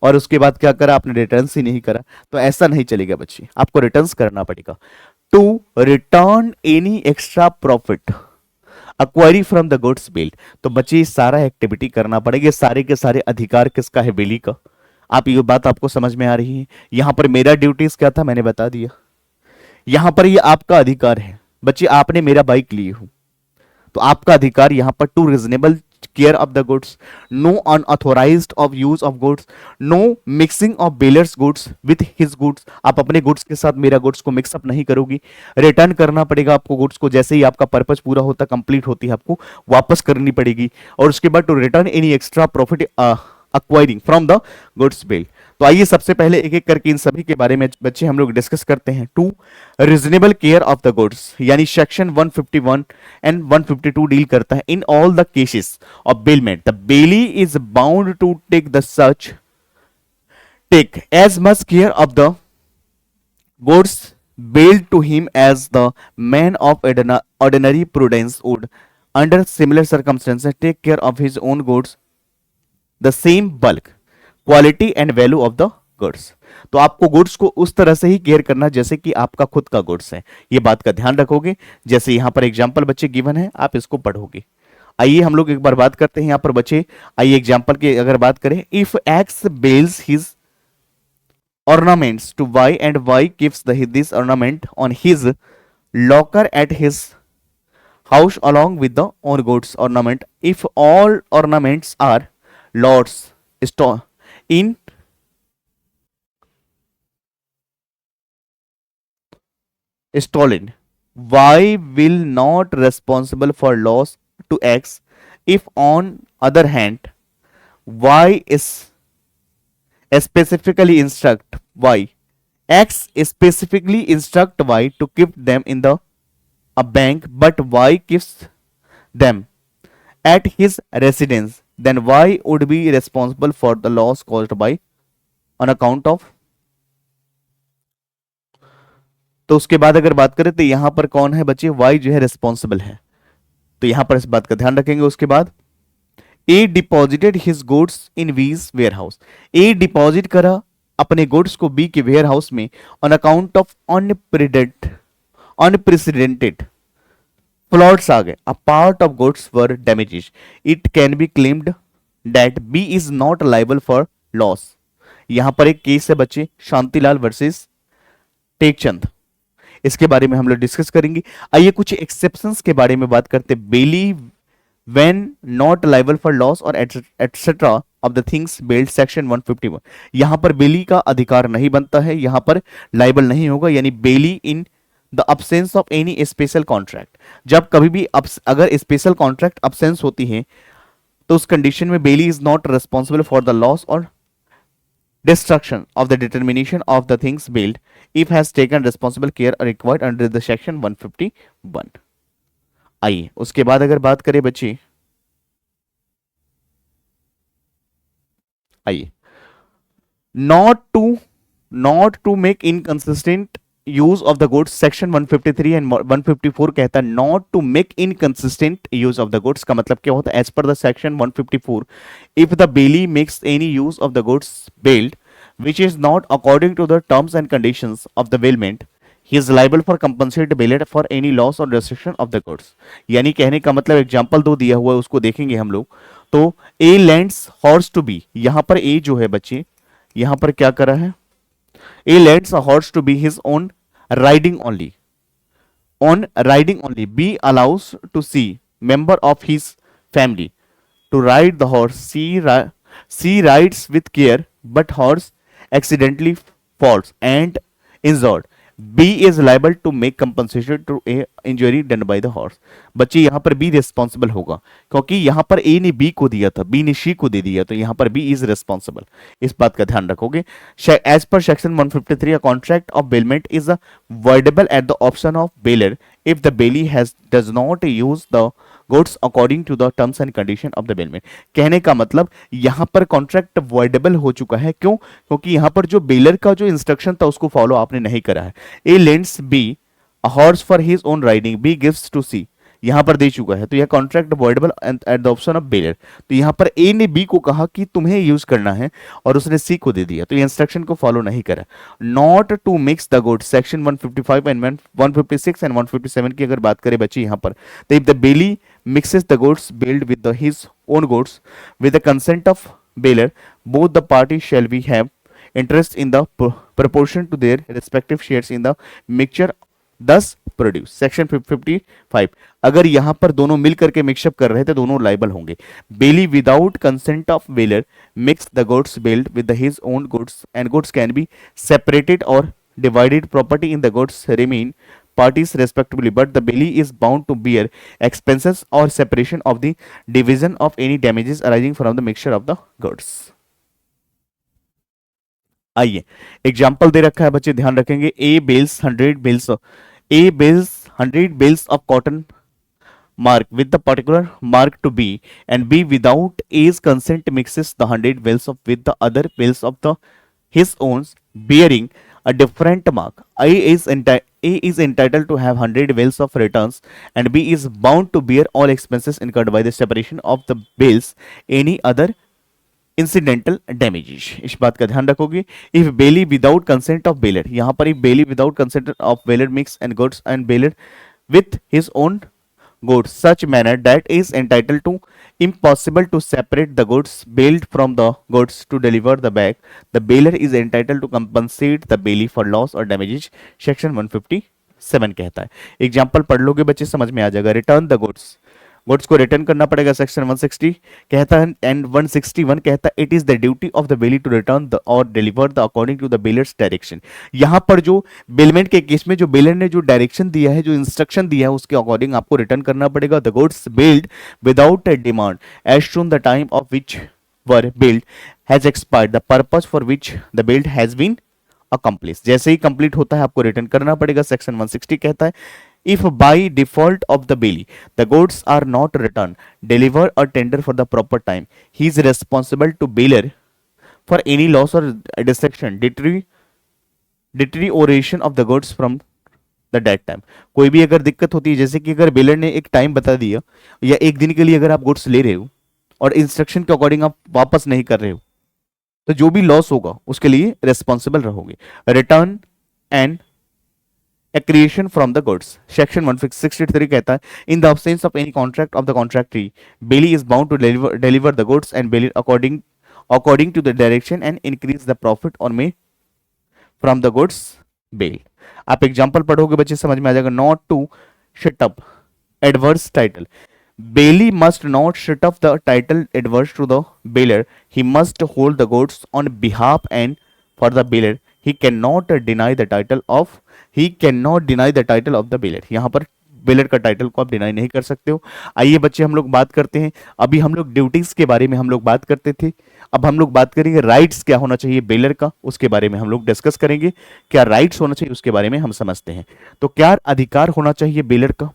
और उसके बाद क्या करा आपने? रिटर्न ही नहीं करा, तो ऐसा नहीं चलेगा बच्चे, आपको रिटर्न करना पड़ेगा। To return any extra profit acquired from the goods bailed. तो बच्चे ये सारा एक्टिविटी करना पड़ेगा। सारे के सारे अधिकार किसका है? बेली का। आप ये बात आपको समझ में आ रही है? यहां पर मेरा ड्यूटीज क्या था मैंने बता दिया। यहां पर ये आपका अधिकार है बच्चे, आपने मेरा बाइक ली हो तो आपका अधिकार यहां पर to reasonable care of the goods, no unauthorised of use of goods, no mixing of bailor's goods with his goods. आप अपने गुड्स के साथ मेरा गुड्स को मिक्सअप नहीं करोगी। रिटर्न करना पड़ेगा आपको गुड्स को, जैसे ही आपका पर्पज पूरा होता कंप्लीट होती है आपको वापस करनी पड़ेगी। और उसके बाद to return any extra profit acquiring from the goods bailed. तो आइए सबसे पहले एक एक करके इन सभी के बारे में बच्चे हम लोग डिस्कस करते हैं। To reasonable care of the goods, यानी सेक्शन 151 एंड 152 डील करता है in all the cases of bailment the bailee is bound to take as much care of the goods bailed to him as the man of ordinary prudence would under similar circumstances take care of his own goods the same bulk quality and value of the goods. तो आपको goods को उस तरह से ही care करना जैसे कि आपका खुद का गुड्स है, ये बात का ध्यान रखोगे। जैसे यहां पर एग्जांपल बच्चे गिवन है, आप इसको पढ़ोगे। आइए हम लोग एक बार बात करते हैं यहां पर बच्चे। आइए एग्जांपल की अगर बात करें, if X bails his ornaments to y and y keeps this ornament on his locker at his house along with the own goods ornament, if all ornaments are lots in stolen, y will not responsible for loss to x if on other hand y is specifically instruct y, x specifically instruct y to keep them in the a bank, but y keeps them at his residence, then y would be responsible for the loss caused by on account of। तो उसके बाद अगर बात करें तो यहां पर कौन है बच्चे? y जो है रिस्पॉन्सिबल है, तो यहां पर इस बात का ध्यान रखेंगे। उसके बाद ए डिपॉजिटेड हिज गुड्स इन वीज वेयर हाउस। ए डिपॉजिट करा अपने गुड्स को बी के वेयर हाउस में on account of unprecedented floods आ गए, a part of goods were damages, it can be claimed that B is not liable for loss. यहां पर एक केस है बच्चे, शांतिलाल वर्सेस टेकचंद, इसके बारे में हम लोग डिस्कस करेंगे। आइए कुछ एक्सेप्शंस के बारे में बात करते हैं। बेली when not liable for loss or etc of the things built section 151। यहां पर बेली का अधिकार नहीं बनता है, यहां पर लाइबल नहीं होगा, यानी bailee in the absence of any special contract. जब कभी भी अगर स्पेशल कॉन्ट्रैक्ट absence होती है तो उस कंडीशन में belly is not responsible for the loss और destruction of the determination of the things built if has taken responsible care required under the section 151। आइए उसके बाद अगर बात करें बच्चे, आइए not to make inconsistent use of the goods section 153 and 154 कहता है not to make inconsistent use of the goods का मतलब क्या होता है? As per the section 154 if the bailee makes any use of the goods bailed which is not according to the terms and conditions of the bailment, he is liable for compensate bailor for any loss or restriction of the goods. यानी कहने का मतलब example दो दिया हुआ है उसको देखेंगे हम लोग। तो A lends horse to B, यहां पर A जो है बच्चे यहां पर क्या करा है? A lends a horse to be his own riding only. On riding only, B allows to C member of his family to ride the horse. C rides with care, but horse accidentally falls and injured. B is liable to make compensation to a injury done by the horse. बच्चे यहाँ पर B responsible होगा क्योंकि यहाँ पर A ने B को दिया था, B ने C को दे दिया, तो यहाँ पर B इज रिस्पॉन्सिबल। इस बात का ध्यान रखोगे। As per section 153 a contract of bailment is voidable at the option of bailor if the bailee does not use the goods according to the terms and condition of the bailment। कहने का मतलब यहां पर contract voidable हो चुका है। क्यों? क्योंकि यहां पर जो बेलर का जो इंस्ट्रक्शन था उसको फॉलो आपने नहीं करा है। A lends B a horse for his own riding, B gives to C, यहां पर दे चुका है, तो यह contract voidable at the option of bailor. तो यहां पर ए ने बी को कहा कि तुम्हें यूज करना है और उसने सी को दे दिया, तो ये इंस्ट्रक्शन को फॉलो नहीं करा। Not to mix the goods section 155 and 156 and 157 की अगर बात करें बच्चे यहां पर, तो if the bailee mixes the goods bailed with his own goods with the consent of bailor, both the parties shall be have interest in the proportion to their respective shares in the mixture thus produce। Section 55 अगर यहां पर दोनों मिल करके mix up कर रहे थे दोनों liable होंगे। Bailee without consent of bailor mix the goods bailed with his own goods and goods can be separated or divided, property in the goods remain parties respectively, but the bailee is bound to bear expenses or separation of the division of any damages arising from the mixture of the goods। आइए example दे रखा है बच्चे, ध्यान रखेंगे। A bales 100 bales of cotton mark with the particular mark to B, and B without A's consent mixes the 100 bales of with the other bales of the his own bearing a different mark. A is entitled to have 100 bales of returns and B is bound to bear all expenses incurred by the separation of the bales any other incidental damages। इस बात का ध्यान रखोगे। If bailey without consent of bailor, यहाँ पर if bailey without consent of bailor mix and goods and bailor with his own goods such manner that is entitled to impossible to separate the goods bailed from the goods to deliver the bag, the bailor is entitled to compensate the bailee for loss or damages। Section 157 कहता है। Example पढ़ लोगे बच्चे समझ में आ जाएगा। Return the goods, goods को return करना पड़ेगा, सेक्शन 160 कहता है, एंड 161 कहता है it is the duty of the bailee to return the or deliver the according to the bailor's direction. यहां पर जो बेलमेंट के केस में जो बेलर ने जो डायरेक्शन दिया है, जो इंस्ट्रक्शन दिया है, उसके अकॉर्डिंग आपको रिटर्न करना पड़ेगा। The goods bailed without a demand as soon the time of which were bailed has expired the purpose for which the bailed has been accomplish. जैसे ही कंप्लीट होता है आपको रिटर्न करना पड़ेगा। सेक्शन 160 कहता है if by default of the bailey the goods are not returned, deliver or tender for the proper time, he is responsible to bailor for any loss or destruction, deterioration of the goods from the dead time। कोई भी अगर दिक्कत होती है, जैसे कि अगर baler ने एक टाइम बता दिया या एक दिन के लिए अगर आप गुड्स ले रहे हो और इंस्ट्रक्शन के अकॉर्डिंग आप वापस नहीं कर रहे हो, तो जो भी लॉस होगा उसके लिए रेस्पॉन्सिबल रहोगे। Return and accretion from the goods, section 163 कहता है in the absence of any contract of the contractee, bailey is bound to deliver the goods and bailey according to the direction and increase the profit or may from the goods bailed। आप example पढ़ोगे बच्चे समझ में आ जाएगा। not to shut up adverse title, bailey must not shut up the title adverse to the bailor, he must hold the goods on behalf and for the bailor he cannot deny the title of the bailor। यहां पर baler का title को आप deny नहीं कर सकते हो। आइए बच्चे हम लोग बात करते हैं, अभी हम लोग ड्यूटीज के बारे में हम लोग बात करते थे, अब हम लोग बात करेंगे राइट्स क्या होना चाहिए बेलर का, उसके बारे में हम लोग डिस्कस करेंगे। क्या राइट्स होना चाहिए उसके बारे में हम समझते हैं। तो क्या अधिकार होना चाहिए बेलर का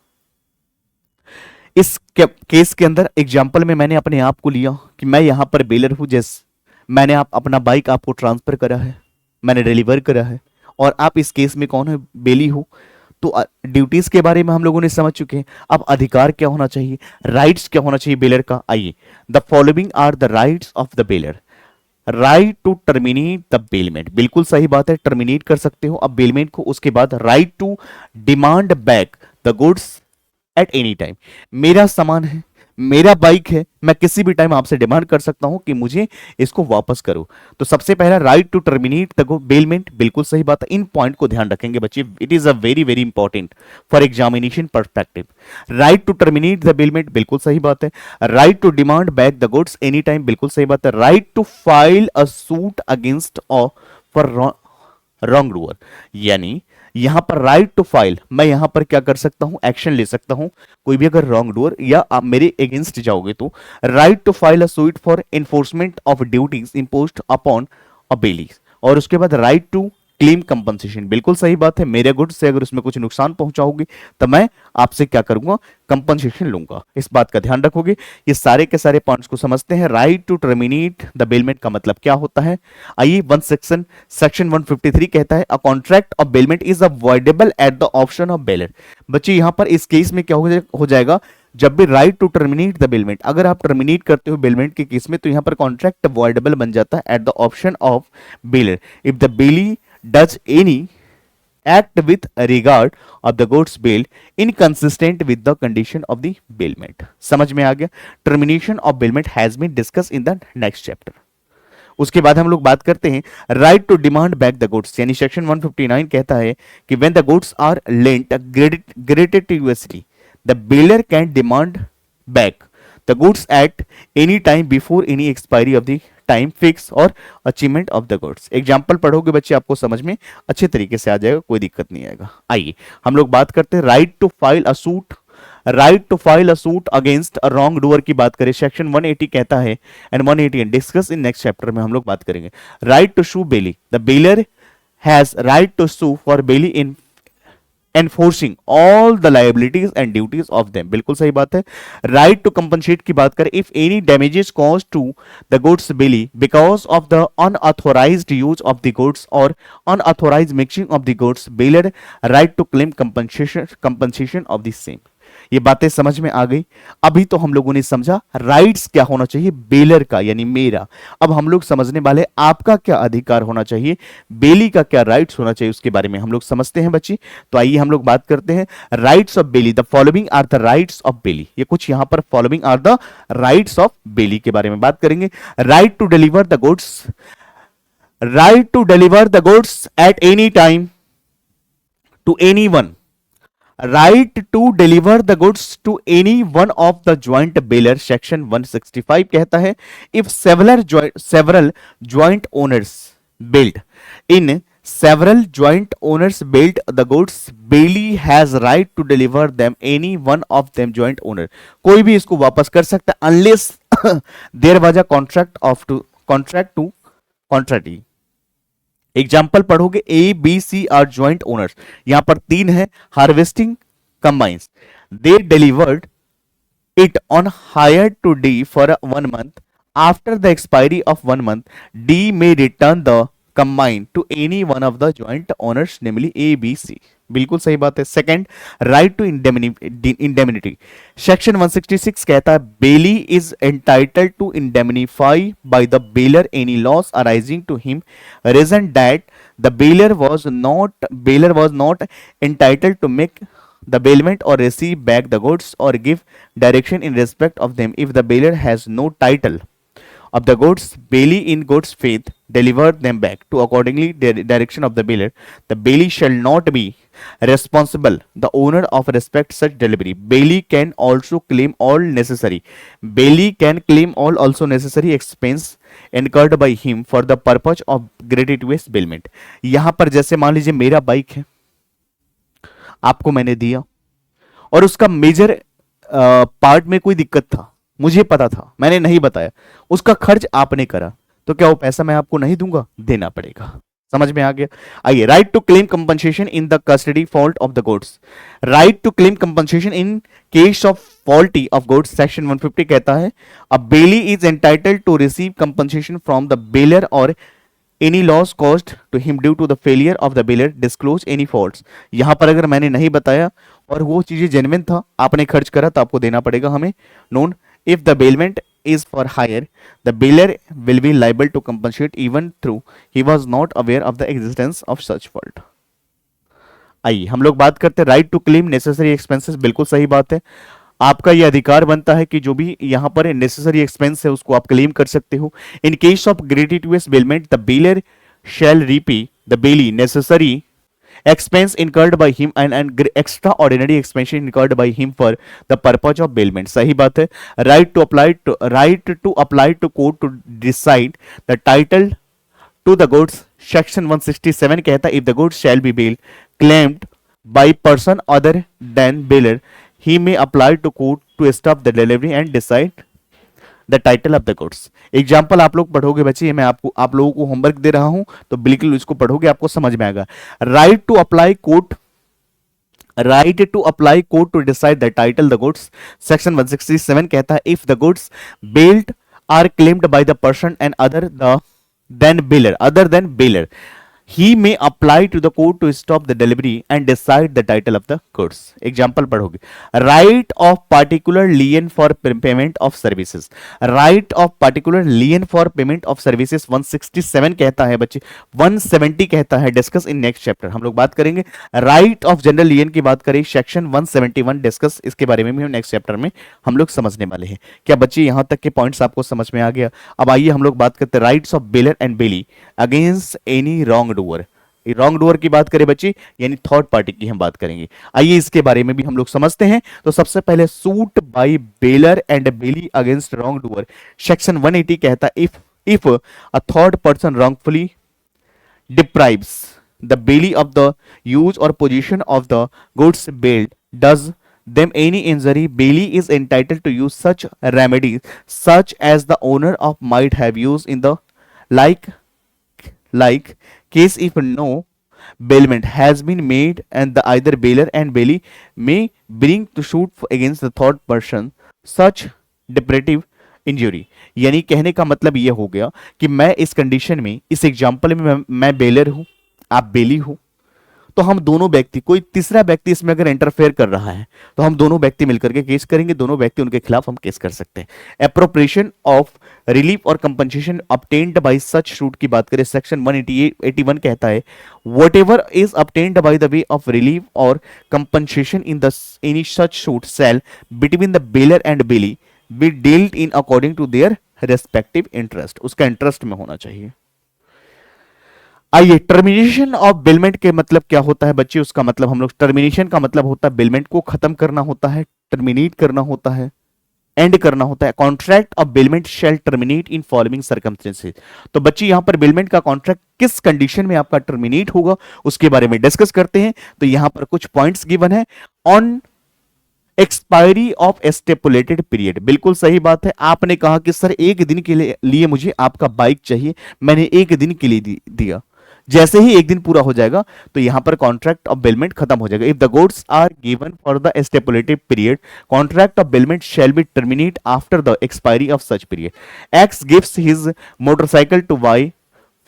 इस केस के अंदर। एग्जाम्पल में मैंने अपने आप को लिया कि मैं यहां पर बेलर हूं, जैसे मैंने अपना बाइक आपको ट्रांसफर करा है, मैंने डिलीवर करा है और आप इस केस में कौन है, बेली हो। तो ड्यूटीज के बारे में हम लोगों ने समझ चुके हैं। अब अधिकार क्या होना चाहिए, राइट्स क्या होना चाहिए बेलर का। आइए, the following are the rights of the bailor. Right to terminate the bailment, बिल्कुल सही बात है, टर्मिनेट कर सकते हो अब बेलमेंट को। उसके बाद right to demand back the goods at any time. मेरा सामान है, मेरा बाइक है, मैं किसी भी टाइम आपसे डिमांड कर सकता हूं कि मुझे इसको वापस करो। तो सबसे पहला right to terminate the bailment, बिल्कुल सही बात है। इन पॉइंट को ध्यान रखेंगे बच्चे, it is a very very important for examination perspective. Right to terminate the bailment, बिल्कुल सही बात है। Right to demand back the goods any time, बिल्कुल सही बात है। Right to file a suit against और फॉर रॉन्ग डूअर, यानी यहां पर राइट टू फाइल, मैं यहां पर क्या कर सकता हूं, एक्शन ले सकता हूं। कोई भी अगर रॉन्ग डूअर या आप मेरे अगेंस्ट जाओगे तो right to file a suit for enforcement of duties imposed upon a bailee. और उसके बाद राइट टू क्लेम कंपनसेशन, बिल्कुल सही बात है। मेरे गुड्स से अगर उसमें कुछ नुकसान पहुंचाओगे तो मैं आपसे क्या करूंगा, कंपनसेशन लूंगा। इस बात का ध्यान रखोगे। ये सारे के सारे पॉइंट्स को समझते हैं। Right to terminate the bailment का मतलब क्या होता है। आइए, वन सेक्शन 153 कहता है अ contract of bailment is avoidable eight the option of baler. बच्चे यहां पर इस केस में क्या हो जाएगा, जब भी right to terminate the bailment, अगर आप टर्मिनेट करते हो बेलमेंट के केस में, तो यहां पर कॉन्ट्रैक्ट अवॉइडेबल बन जाता है eight the option of baler if the Bailey does any act with regard of the goods bailed inconsistent with the condition of the bailment। समझ में आ गया। Termination of bailment has been discuss in the next chapter. उसके बाद हम लोग बात करते हैं right to demand back the goods, यानी सेक्शन 159 कहता है कि when the goods are lent gratuitously the bailor can demand back the goods at any time before any expiry of the time fix or achievement of the goods. Example पढ़ोगे बच्चे, आपको समझ में अच्छे तरीके से आ जाएगा, कोई दिक्कत नहीं आएगा। आइए हम लोग बात करते हैं right to file a suit. Right to file a suit against a wrongdoer की बात करें, सेक्शन 180 कहता है and 180 discuss in next chapter में हम लोग बात करेंगे। Right to sue bailee, the bailor has right to sue for bailee in enforcing all the liabilities and duties of them, बिल्कुल सही बात है। राइट टू कंपनसेट की बात करें, if any damages cause to the goods bailee because of the unauthorised use of the goods or unauthorised mixing of the goods, bailor right to claim compensation of the same. ये बातें समझ में आ गई। अभी तो हम लोगों ने समझा राइट्स क्या होना चाहिए बेलर का, यानी मेरा। अब हम लोग समझने वाले आपका क्या अधिकार होना चाहिए, बेली का क्या राइट्स होना चाहिए, उसके बारे में हम लोग समझते हैं बच्चे। तो आइए हम लोग बात करते हैं rights of bailee. The following are the rights of bailee, ये कुछ यहां पर following are the rights of bailee के बारे में बात करेंगे। Right to deliver the goods, right to deliver the goods at any time to any one, right to deliver the goods to any one of the joint bailor, section 165 कहता है if several joint owners bailed in several joint owners built the goods, bailey has right to deliver them any one of them joint owner। कोई भी इसको वापस कर सकता है unless there was a contract to contractee। Example पढ़ोगे, A B C are joint owners, यहां पर तीन है, harvesting combines, they delivered it on hire to D for 1 month, after the expiry of 1 month D may return the combine to any one of the joint owners namely A B C, बिल्कुल सही बात है। Second, right to indemnity, section 166 कहता है bailee is entitled to indemnify by the baler any loss arising to him reason that the bailor was not entitled to make the bailment or receive back the goods or give direction in respect of them if the bailor has no title of the goods, bailey in good faith delivered them back to accordingly direction of the bailor, the bailey shall not be responsible the owner of respect such delivery, bailey can also claim all necessary expense incurred by him for the purpose of gratuitous bailment। यहां पर जैसे मान लीजिए मेरा bike है, आपको मैंने दिया और उसका मेजर पार्ट में कोई दिक्कत था, मुझे पता था, मैंने नहीं बताया, उसका खर्च आपने करा, तो क्या वो पैसा मैं आपको नहीं दूंगा, देना पड़ेगा। समझ में आ गया। आइए, right to claim compensation in the custody fault of the goods, right to claim compensation in case of faulty of goods, section 150 कहता है a bailee is entitled to receive compensation from the bailor or any loss cost to him due to the failure of the bailor disclose any faults. यहां पर अगर मैंने नहीं बताया और वो चीजें जेन्युइन था, आपने खर्च करा, तो आपको देना पड़ेगा हमें known. If the bailment is for hire, the biller will be liable to compensate even though he was not aware of the existence of such fault। आइए हम लोग बात करते हैं right to claim necessary expenses. बिल्कुल सही बात है, आपका ये अधिकार बनता है कि जो भी यहां पर नेसेसरी एक्सपेंस है उसको आप क्लेम कर सकते हो। In case of gratuitous bailment the bailor shall repay the bailee necessary expense incurred by him and extraordinary expense incurred by him for the purpose of bailment। सही बात है। right to apply to court to decide the title to the goods section 167 कहता है if the goods shall be bailed claimed by person other than bailor he may apply to court to stop the delivery and decide the title of the goods. Example आप लोग पढ़ोगे बच्चे, मैं आपको आप लोगों को होमवर्क दे रहा हूं तो बिल्कुल इसको पढ़ोगे, आपको समझ में आएगा। Right to apply court, right to apply court to decide the title the goods section 167 कहता है if the goods bailed are claimed by the person and other than bailor he may apply to the court to stop the delivery and decide the title of the goods। Example पढ़ोगे। right of particular lien for payment of services, right of particular lien for payment of services 167 कहता है बच्चे, 170 कहता है discuss in next chapter. हम लोग बात करेंगे राइट ऑफ जनरल लियन की, बात करें सेक्शन 171 डिस्कस, इसके बारे में भी हम नेक्स्ट चैप्टर में हम लोग समझने वाले हैं। क्या बच्चे यहां तक के पॉइंट्स आपको समझ में आ गया? अब आइए हम लोग बात करते हैं rights of bailor and bailee against any wrongdoer. Wrongdoer की बात करें बच्ची, यानी थर्ड पार्टी की हम बात करेंगे। आइए इसके बारे में भी हम लोग समझते हैं। तो सबसे पहले suit by bailor and bailee against wrongdoer section 180 कहता है if a third person wrongfully deprives the bailey of the use or possession of the goods bailed does them any injury, bailey is entitled to use such remedies such as the owner of might have used in the like case if no bailment has been made and the either bailor and bailey may bring to suit against the third person such deprivative injury. यानी कहने का मतलब यह हो गया कि मैं इस कंडीशन में, इस एग्जांपल में मैं बेलर हूं, आप बेली हो, तो हम दोनों व्यक्ति, कोई तीसरा व्यक्ति इसमें अगर इंटरफेयर कर रहा है तो हम दोनों व्यक्ति मिलकर के केस करेंगे, दोनों व्यक्ति उनके खिलाफ हम केस कर सकते हैं। Appropriation of relief or compensation obtained by such suit की बात करें सेक्शन 181 कहता है whatever is obtained by the way of relief or compensation in the any such suit shall between the bailor and bailee be dealt in according to their respective interest. उसका interest में होना चाहिए। आइए termination of bailment के मतलब क्या होता है बच्चे? उसका मतलब हम लोग, टर्मिनेशन का मतलब होता है बेलमेंट को खत्म करना होता है, टर्मिनेट करना होता है, एंड करना होता है। Contract of bailment shall terminate in following circumstances. तो बच्चे यहां पर बेलमेंट का कॉन्ट्रैक्ट किस कंडीशन में आपका टर्मिनेट होगा उसके बारे में डिस्कस करते हैं। तो यहां पर कुछ पॉइंट्स गिवन है। ऑन एक्सपायरी ऑफ स्टेपुलेटेड पीरियड, बिल्कुल सही बात है। आपने कहा कि सर एक दिन के लिए मुझे आपका बाइक चाहिए, मैंने एक दिन के लिए दिया, जैसे ही एक दिन पूरा हो जाएगा तो यहां पर कॉन्ट्रैक्ट ऑफ बेलमेंट खत्म हो जाएगा। If the goods are given for the stipulated period contract of bailment shall be terminate after the expiry of such period. X gives his motorcycle to Y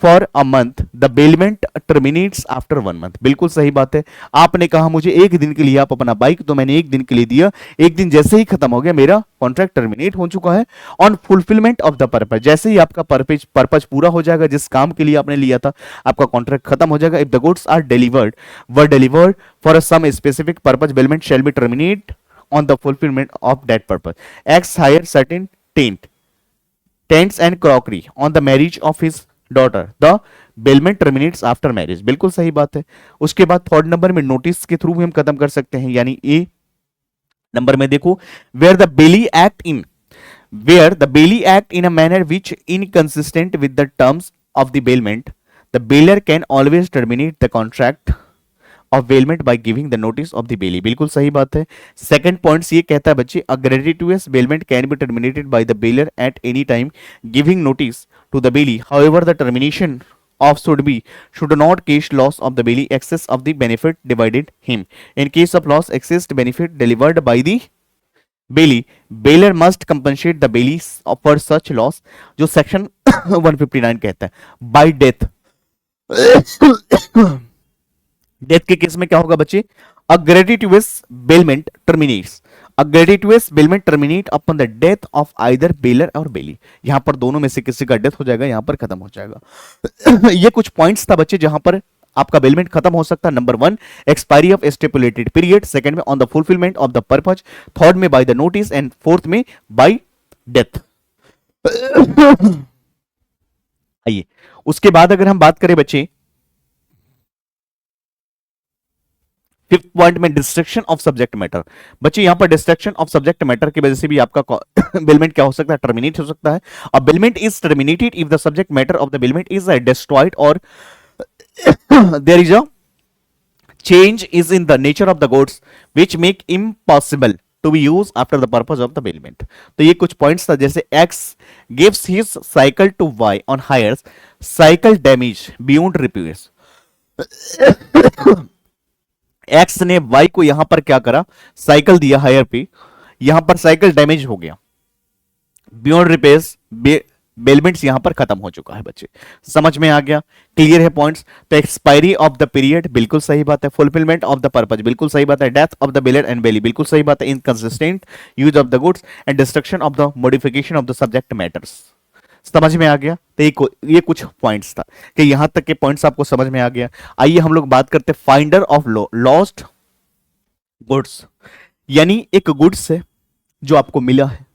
for a month, the bailment terminates after 1 month. बिल्कुल सही बात है। आपने कहा मुझे एक दिन के लिए आप अपना बाइक, तो मैंने एक दिन के लिए दिया, एक दिन जैसे ही खत्म हो गया मेरा कॉन्ट्रैक्ट टर्मिनेट हो चुका है। On fulfilment of the purpose, जैसे ही आपका पर्पज पूरा हो जाएगा, जिस काम के लिए आपने लिया था, आपका कॉन्ट्रैक्ट खत्म हो जाएगा। If the goods are delivered for some specific purpose bailment shall be terminate on the fulfilment of that purpose. X hire certain tents and crockery on the marriage of his daughter, the bailment terminates after marriage. बिल्कुल सही बात है। उसके बाद third number में notice के through भी हम खत्म कर सकते हैं। यानी ए नंबर में देखो where the bailee act in a manner which inconsistent with the terms of the bailment the bailor can always terminate the contract of bailment by giving the notice of the bailee. बिल्कुल सही बात है। Second point ये कहता है बच्चे a gratuitous bailment can be terminated by the bailor at any time giving notice to the bailey, however the termination of should not cause loss of the bailey excess of the benefit divided him. In case of loss excess benefit delivered by the bailey, bailor must compensate the bailey for such loss, जो section 159 कहता है। by death, death के केस में क्या होगा बच्चे? A gratuitous bailment terminates, a gratuitous bailment terminate upon the death of either bailor or bailee. यहां पर दोनों में से किसी का डेथ हो जाएगा, यहां पर खत्म हो जाएगा। ये कुछ पॉइंट्स था बच्चे जहां पर आपका बेलमेंट खत्म हो सकता है। Number 1 expiry of stipulated period, second में on the fulfilment of the purpose, third में by the notice and fourth में बाय डेथ। आइए उसके बाद अगर हम बात करें बच्चे फिफ्थ पॉइंट में डिस्ट्रक्शन ऑफ सब्जेक्ट मैटर। बच्चे यहां पर डिस्ट्रक्शन ऑफ सब्जेक्ट मैटर की वजह से भी आपका बिलमेंट क्या हो सकता है? टर्मिनेट हो सकता है। A bailment is terminated if the subject matter of the bailment is destroyed or there is a change is in the nature of the goods which make impossible to be used after the purpose of the bailment। तो ये कुछ points था, जैसे X gives his cycle to Y on hires, cycle damage beyond repairs। X ने Y को यहां पर क्या करा? साइकिल दिया हायर पे, यहां पर साइकिल डैमेज हो गया, बियॉन्ड रिपेयर्स, बेलमेंट्स यहां पर खत्म हो चुका है बच्चे। समझ में आ गया? क्लियर है पॉइंट्स? तो एक्सपायरी ऑफ द पीरियड बिल्कुल सही बात है, फुलफिलमेंट ऑफ द पर्पज बिल्कुल सही बात है, death of the bailor and bailee बिल्कुल सही बात है, inconsistent use of the goods and destruction of the modification of the subject matters. समझ में आ गया? तो ये कुछ पॉइंट्स था कि यहां तक के पॉइंट्स आपको समझ में आ गया। आइए हम लोग बात करते फाइंडर ऑफ लॉस्ट गुड्स, यानी एक गुड्स है जो आपको मिला है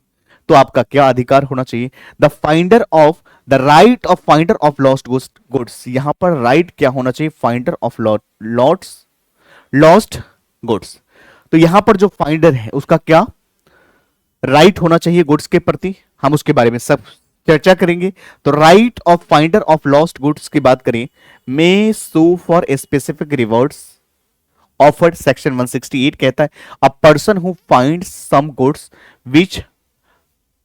तो आपका क्या अधिकार होना चाहिए? The finder of the right of finder of lost goods. यहां पर राइट क्या होना चाहिए? Finder of lost goods. तो यहां पर जो फाइंडर है उसका क्या राइट होना चाहिए गुड्स के प्रति? हम उसके बारे में सब चर्चा करेंगे। तो right of finder of lost goods की बात करें, may sue for specific rewards offered, section 168 कहता है a person who find some goods which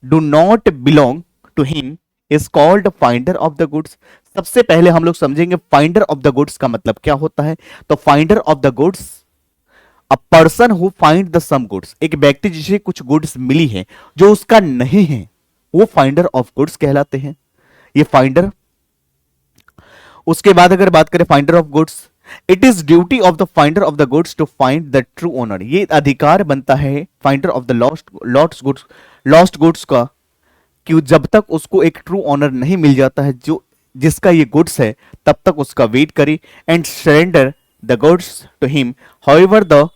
do not belong to him is called finder of the goods. सबसे पहले हम लोग समझेंगे फाइंडर ऑफ द गुड्स का मतलब क्या होता है। तो finder of the goods a person who find the some goods, एक व्यक्ति जिसे कुछ गुड्स मिली है जो उसका नहीं है, वो फाइंडर ऑफ गुड्स कहलाते हैं। ये फाइंडर। उसके बाद अगर बात करें finder of goods, it is duty of the finder of the goods to find the true owner. ये अधिकार बनता है finder of the lost goods का कि जब तक उसको एक ट्रू ओनर नहीं मिल जाता है जो जिसका ये गुड्स है, तब तक उसका वेट करे and surrender the goods to him. However the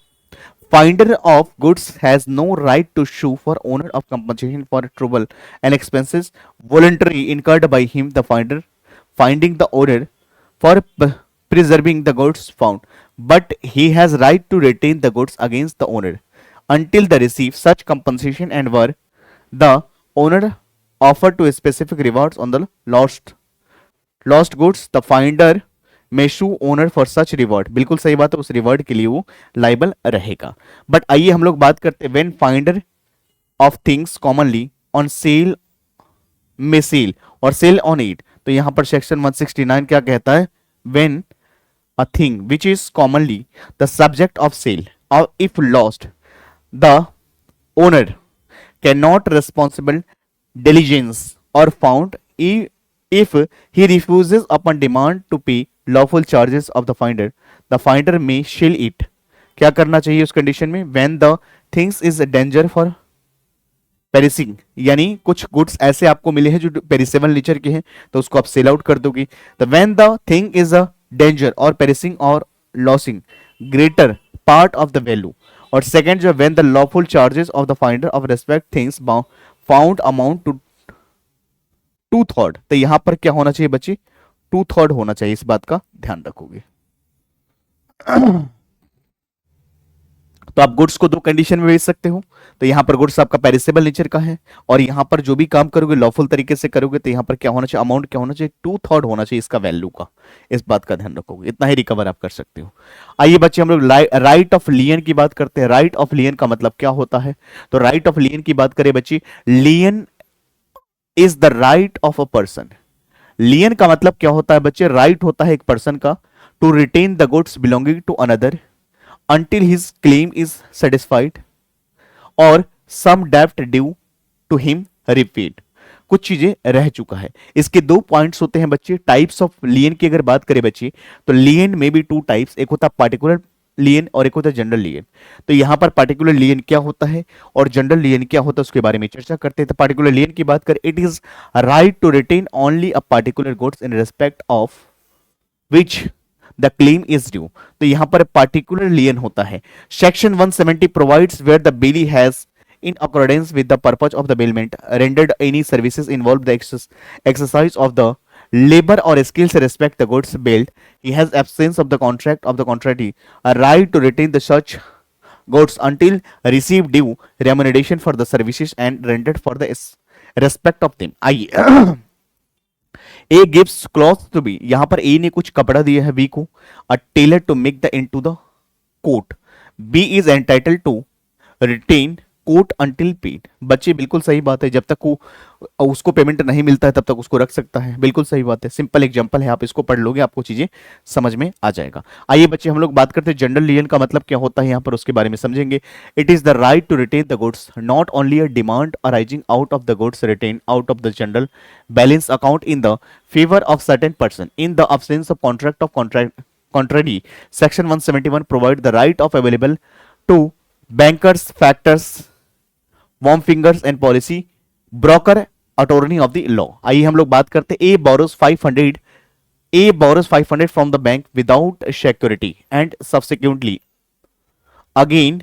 finder of goods has no right to sue for owner of compensation for trouble and expenses voluntarily incurred by him, the finder finding the owner for preserving the goods found, but he has right to retain the goods against the owner until they receive such compensation and were the owner offered to specific rewards on the lost goods, the finder may sue owner for such reward। बिल्कुल सही बात है, उस reward के लिए वो liable रहेगा। But आइए हम लोग बात करते हैं when finder of things commonly on sale में सेल और सेल ऑन इट। तो यहां पर सेक्शन 169 क्या कहता है? When a thing which is commonly the subject of sale or if lost, the owner cannot responsible diligence or found if he refuses upon demand to pay lawful charges of the finder may shield it। क्या करना चाहिए उस condition में? when the things is a danger for पेरिसिंग, यानी कुछ goods ऐसे आपको मिले हैं जो पेरिसेबल नेचर के हैं तो उसको आप सेल आउट कर दोगे। तो when the thing is a danger और पेरिसिंग और losing greater part of the value. और सेकंड जो when the lawful charges of the finder of respect things found amount to 2/3। तो यहां पर क्या होना चाहिए बच्चे? 2/3 होना चाहिए, इस बात का ध्यान रखोगे। तो आप गुड्स को दो कंडीशन में बेच सकते हो। तो यहां पर गुड्स आपका पेरिसेबल नेचर का है और यहां पर जो भी काम करोगे लॉफुल तरीके से करोगे तो यहां पर क्या होना चाहिए? अमाउंट क्या होना चाहिए? 2/3 होना चाहिए इसका वैल्यू का। इस बात का ध्यान रखोगे, इतना ही रिकवर आप कर सकते हो। आइए बच्चे हम लोग राइट ऑफ लियन की बात करते हैं। राइट ऑफ लियन का मतलब क्या होता है? तो राइट ऑफ लियन की बात करें बच्चे, lien is the right of a person. Lien का मतलब क्या होता है बच्चे? राइट होता है एक पर्सन का to retain the goods belonging to another until his claim is satisfied or some debt due to him repaid। कुछ चीजें रह चुका है। इसके दो पॉइंट्स होते हैं बच्चे, टाइप्स ऑफ लियन की अगर बात करें बच्चे, तो लियन में भी टू टाइप्स, एक होता है पार्टिकुलर लियन और एक होता है जनरल लियन। तो यहां पर पार्टिकुलर लियन क्या होता है और जनरल लियन क्या होता है उसके बारे में चर्चा करते हैं। तो पार्टिकुलर लियन की बात करें, it is right to retain only a particular goods in respect of which the claim is due. तो यहां पर पार्टिकुलर लियन होता है। Section 170 provides where the bailee has in accordance with the purpose of the bailment rendered any services involved the exercise of the labor or skills respect the goods bailed, he has absence of the contract of the contractee a right to retain the such goods until receive due remuneration for the services and rendered for the respect of them। आइए, A gives cloth to B, यहां पर ए ने कुछ कपड़ा दिया है B को, a tailor to make the into the coat, B is entitled to retain coat until paid. बच्चे बिल्कुल सही बात है, जब तक वो उसको पेमेंट नहीं मिलता है तब तक उसको रख सकता है, बिल्कुल सही बात है। सिंपल एग्जांपल है, आप इसको पढ़ लोगे आपको चीजें समझ में आ जाएगा। आइए बच्चे हम लोग बात करते हैं जनरल लियन का मतलब क्या होता है, यहां पर उसके बारे में समझेंगे। It is the right to retain the goods not only a demand arising out of the goods retain out of the general balance account in the favour of certain person in the absence of contract of contrary। section 171 provide the right of available to bankers, factors, warm fingers and policy broker attorney of the law। आइए हम लोग बात करते हैं, A borrows 500 from the bank without security and subsequently again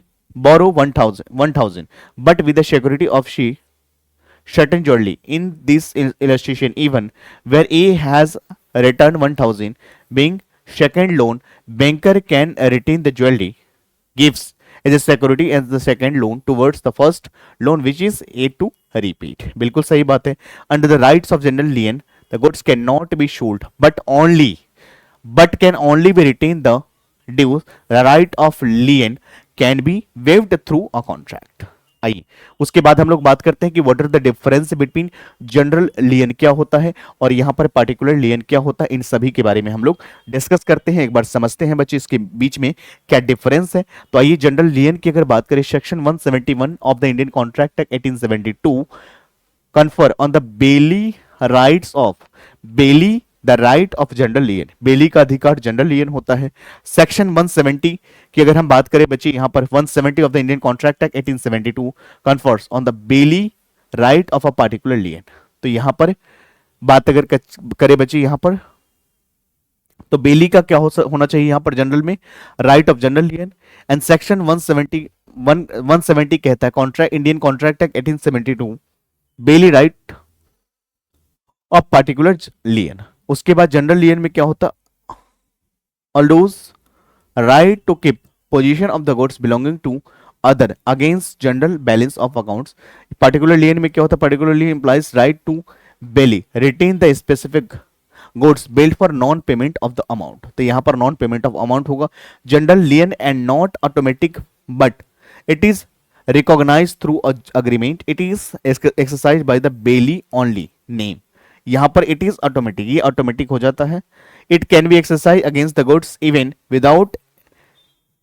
borrow 1000 but with the security of certain jewelry। In this illustration, even where A has returned 1000 being second loan, banker can retain the jewelry gives as a security as the second loan towards the first loan which is A to repeat। बिल्कुल सही बात है। Under the rights of general lien, the goods cannot be sold but can only be retained the dues। The right of lien can be waived through a contract। आइए उसके बाद हम लोग बात करते हैं कि what are the difference between general lien क्या होता है और यहां पर पार्टिकुलर लियन क्या होता है, इन सभी के बारे में हम लोग डिस्कस करते हैं। एक बार समझते हैं बच्चे इसके बीच में क्या डिफरेंस है। तो आइए जनरल लियन की अगर बात करें, section 171 of the Indian contract act 1872 confer on the bailee rights of bailee the right of general lien, bailee का अधिकार जनरल लियन होता है। सेक्शन 170 की अगर हम बात करें बच्चे, यहां पर 170 of the Indian contract act 1872 confers on the bailee right of a particular lien. तो यहां पर बात अगर करें बच्चे, यहां पर तो बेली का क्या होना चाहिए यहां पर जनरल में, right of general lien. And section 170 कहता है contract Indian contract act 1872 bailee right of particular lien. उसके बाद जनरल लियन में क्या होता, allows right to keep possession of the goods belonging to other against general balance of accounts. Particular lien में क्या होता, particular lien implies right to bailee retain the specific goods bailed for non payment of the amount. तो यहां पर non payment of amount होगा। General lien and not automatic but it is recognise through agreement, it is exercise by the bailee only name. यहां पर it is automatic, ये automatic हो जाता है। It can be exercise against the goods even without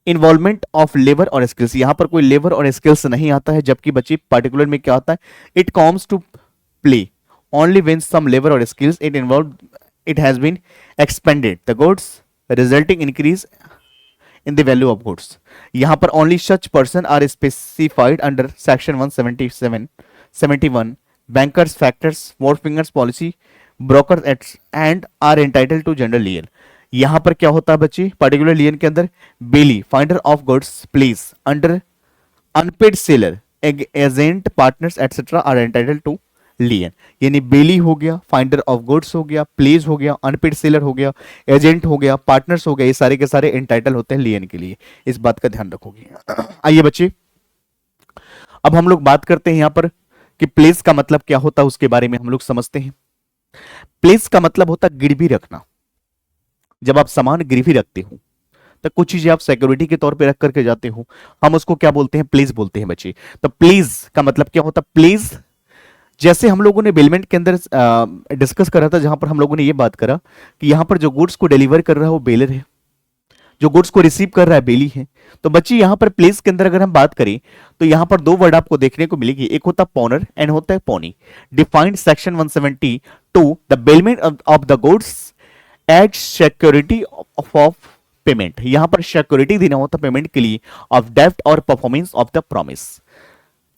involvement of labour or skills. यहां पर कोई labour or skills नहीं आता है, जबकि बच्चे पार्टिकुलर में क्या आता है, it comes to play only when some labour or skills it has been expended the goods resulting increase in the value of goods. यहां पर only such person are specified under section 171 bankers, factors, more fingers policy, brokers and are entitled to general lien। यहां पर क्या होता है बच्चे, particular lien के अंदर bailee finder of goods place under unpaid seller agent partners etcetera are entitled to lien. यानी bailee हो गया, फाइंडर ऑफ गुड्स हो गया, प्लेस हो गया, अनपेड सेलर हो गया, एजेंट हो गया, पार्टनर्स हो गया, ये सारे के सारे एंटाइटल होते हैं लियन के लिए। इस बात का ध्यान रखोगे। आइए बच्चे अब हम लोग बात करते हैं यहां पर कि प्लेस का मतलब क्या होता है, उसके बारे में हम लोग समझते हैं। प्लेस का मतलब होता है गिरवी रखना। जब आप सामान गिरवी रखते हो तो कुछ चीजें आप सिक्योरिटी के तौर पे रख करके जाते हो, हम उसको क्या बोलते हैं, प्लेस बोलते हैं बच्चे। तो प्लेस का मतलब क्या होता है, प्लेस जैसे हम लोगों ने बेलमेंट के अंदर डिस्कस करा था, जहां पर हम लोगों ने ये बात करा कि यहां पर जो गुड्स को डिलीवर कर रहा है वो बेलर है। जो गुड्स को रिसीव कर रहा है बेली है। तो बच्चे यहाँ पर प्लेस के अंदर अगर हम बात करें तो यहाँ पर दो वर्ड आपको देखने को मिलेगी, एक होता है पॉनर एंड होता है pony. Defined section 172 the bailment of the goods eight security of payment. यहां पर सिक्योरिटी देना होता पेमेंट के लिए ऑफ डेप्ट और performance of the promise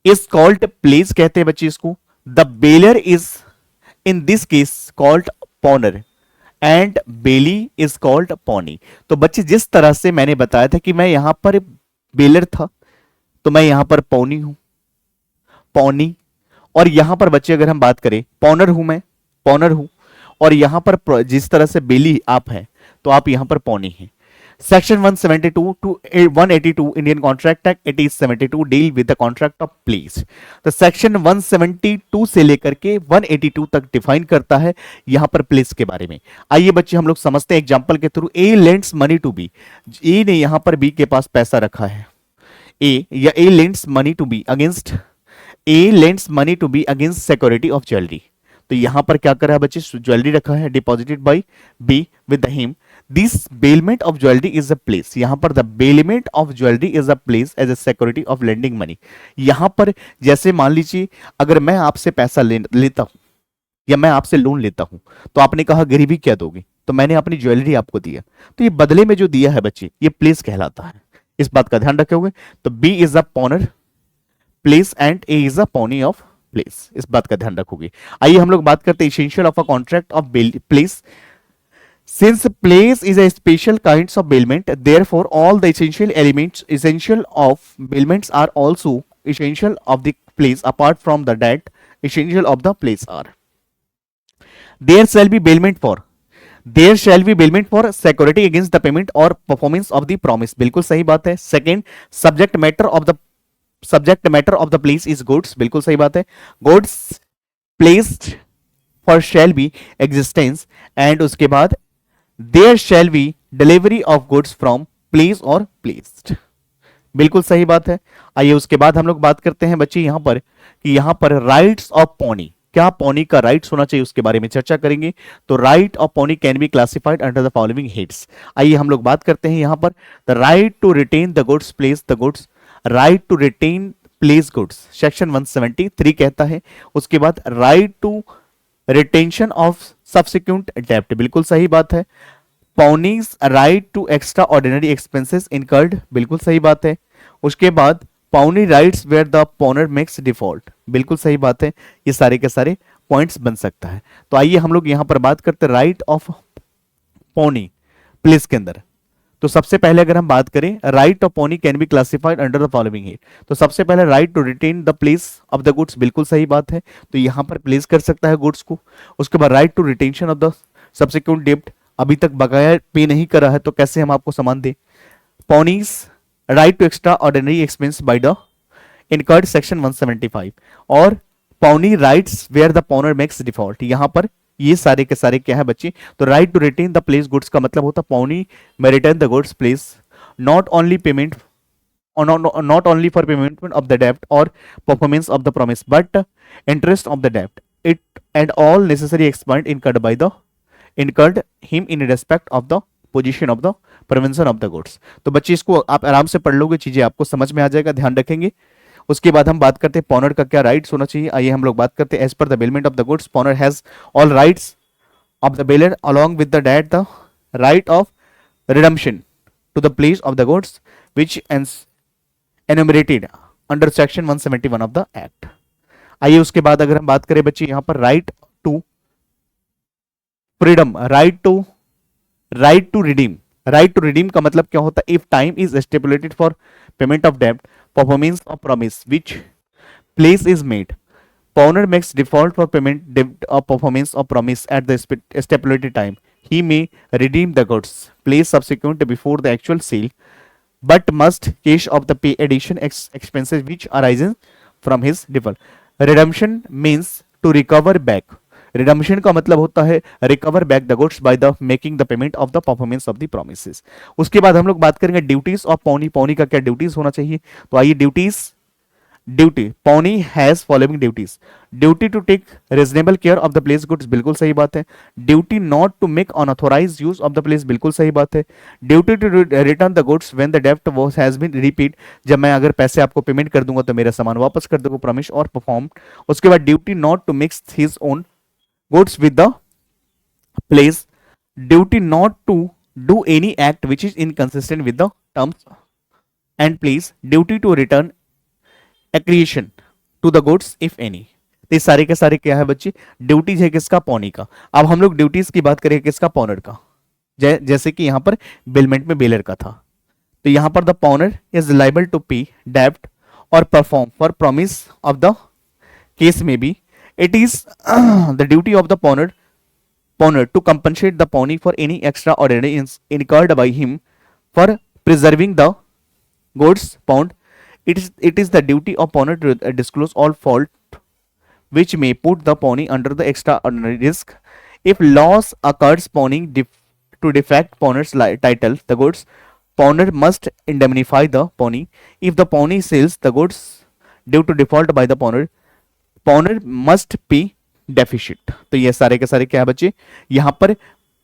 is called place कहते हैं बच्चे इसको। The bailor is in this case called पॉनर and belly is called pony. तो बच्चे जिस तरह से मैंने बताया था कि मैं यहां पर बेलर था तो मैं यहां पर पौनी हूं, पौनी। और यहां पर बच्चे अगर हम बात करें पॉनर हूं, मैं पॉनर हूं। और यहां पर जिस तरह से बेली आप हैं तो आप यहां पर पौनी हैं। Section 172 to 182 Indian contract act 1872 deal with the contract of pledge. तो सेक्शन 172 से लेकर के 182 तक डिफाइन करता है यहां पर प्लेस के बारे में। आइए बच्चे हम लोग समझते हैं एग्जांपल के थ्रू। A lends money to B, A ने यहां पर बी के पास पैसा रखा है। A lends money to B against, A lends money to B against security of jewellery. तो यहां पर क्या कर रहा है बच्चे, ज्वेलरी रखा है deposited by B with him. This bailment of jewellery is a pledge, यहां पर the bailment of jewellery is a pledge as a security of lending money. यहां पर जैसे मान लीजिए अगर मैं आपसे पैसा लेता हूं या मैं आपसे लोन लेता हूं तो आपने कहा गरीबी क्या दोगे, तो मैंने अपनी ज्वेलरी आपको दिया, तो ये बदले में जो दिया है बच्चे ये प्लेस कहलाता है। इस बात का ध्यान रखे हुए। तो B is a pawnor pledge and A is a pawnee of pledge, इस बात का ध्यान रखोगे। आइए हम लोग बात करते हैं essential of a contract of place. Since place is a special kinds of bailment, therefore all the essential elements essential of bailments are also essential of the place. Apart from the debt, essential of the place are. There shall be bailment for. There shall be bailment for security against the payment or performance of the promise. बिल्कुल सही बात है। Second, subject matter of the place is goods. बिल्कुल सही बात है। Goods placed for shall be existence and उसके बाद there shall be delivery of goods from pledge और प्लेस्ड। बिल्कुल सही बात है। आइए उसके बाद हम लोग बात करते हैं बच्चे यहां पर कि यहां पर राइट्स ऑफ पॉनी, क्या पॉनी का राइट्स होना चाहिए उसके बारे में चर्चा करेंगे। तो right of pawnee can be classified under the following heads. आइए हम लोग बात करते हैं यहां पर the right to retain the goods pledged the goods, right to retain pledged goods section 173 कहता है। उसके बाद right to retention of subsequent डेप्ट, बिल्कुल सही बात है। Pawnee's right to extraordinary expenses incurred, बिल्कुल सही बात है। उसके बाद pawnee rights where the pawnor makes default, बिल्कुल सही बात है। ये सारे के सारे पॉइंट्स बन सकता है। तो आइए हम लोग यहां पर बात करते हैं राइट ऑफ पॉनी प्लेस के अंदर। तो सबसे पहले अगर हम बात करें right of pawnee can be classified under the following head. तो सबसे पहले right to retain the pledge of the goods, बिल्कुल सही बात है। तो यहां पर प्लेस कर सकता है गुड्स को। उसके बाद right to retention of the subsequent डेब्ट, अभी तक बकाया पे नहीं करा है तो कैसे हम आपको सामान दें। Pawnee's right to extraordinary expense by the incurred section 175 और pawnee rights where the pawnor makes default. यहां पर ये सारे के सारे क्या है बच्चे, तो right to retain the pledged goods का मतलब होता पॉनी में return the goods pledge not only payment not only for payment of the debt or performance of the promise but interest of the debt it and all necessary expense incurred him in respect of the position of the prevention of the goods। तो बच्चे इसको आप आराम से पढ़ लोगे, चीजें आपको समझ में आ जाएगा, ध्यान रखेंगे। उसके बाद हम बात करते हैं पॉनर का क्या राइट्स होना चाहिए। आइए हम लोग बात करते हैं as per the bailment of the goods pawnor has all rights of the bailor along with the debt the right of redemption to the pledge of the goods which enumerated under section 171 of the act. आइए उसके बाद अगर हम बात करें बच्चे यहां पर right to freedom, right to redeem. Right to redeem का मतलब क्या होता है, if time is stipulated for payment of डेब्ट performance of promise which place is made पॉनर makes default for payment डेब्ट of performance of promise at the stipulated time he may redeem the goods placed subsequent before the actual sale but must cash of the pay addition expenses which arises from his default। redemption means to recover back। redemption का मतलब होता है recover back the goods by the making the payment of the performance of the promises। उसके बाद हम लोग बात करेंगे ड्यूटीज ऑफ पॉनी। पॉनी का क्या ड्यूटीज होना चाहिए। तो आइए duty, pawnee has following duties, duty to take reasonable care of the pledged goods, बिल्कुल सही बात है। Duty not to make unauthorised use of the pledge, बिल्कुल सही बात है। Duty to return the goods when the डेप्ट वाज हैज बीन रीपेड, जब मैं अगर पैसे आपको पेमेंट कर दूंगा तो मेरा सामान वापस कर दोगे, प्रॉमिस और परफॉर्म। उसके बाद duty not to mix his own goods with the place, duty not to do any act which is inconsistent with the terms and place, duty to return accretion to the goods if any. तो ये सारे के सारे क्या है बच्चे, duties है किसका, पॉनी का। अब हम लोग ड्यूटीज की बात करें किसका, पॉनर का। जैसे कि यहां पर बिलमेंट में बेलर का था, तो यहां पर the pawnor is liable to pay डेब्ट or perform for promise of the case में बी, it is the duty of the pawnor to compensate the pawnee for any extraordinary incurred by him for preserving the goods pawned, it is the duty of pawnee to disclose all fault which may put the pawnee under the extraordinary risk. If loss occurs pawning to defect pawner's title the goods, pawner must indemnify the pawnee. If the pawnee sells the goods due to default by the pawner must pay deficit. तो ये सारे के सारे क्या है बच्चे, यहाँ पर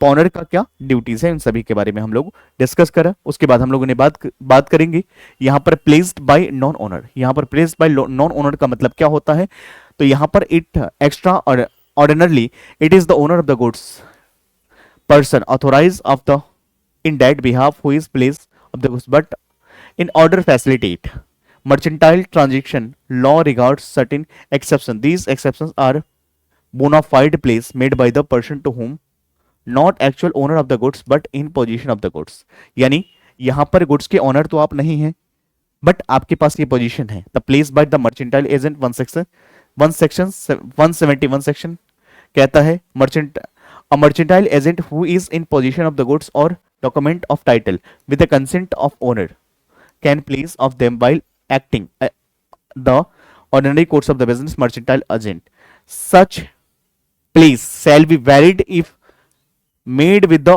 पॉनर का क्या ड्यूटीज है, इन सभी के बारे में हम लोग डिस्कस करा। उसके बाद हम लोगों ने बात करेंगे यहाँ पर प्लेस्ड बाय नॉन ओनर। यहाँ पर प्लेस्ड बाय नॉन ओनर का मतलब क्या होता है, तो यहाँ पर it extra ordinarily it is the owner of the goods person authorise of the in that behalf who is place of the goods, but in order facilitate mercantile transaction law regards certain exceptions. These exceptions are bona fide place made by the person to whom not actual owner of the goods but in possession of the goods. यानी यहां पर goods के honour तो आप नहीं हैं but आपके पास ये पोजीशन है। The place by the mercantile agent 171 section कहता है a mercantile agent who is in possession of the goods or document of title with the consent of owner can place of them while acting the ordinary course of the business mercantile agent. Such place shall be valid if made with the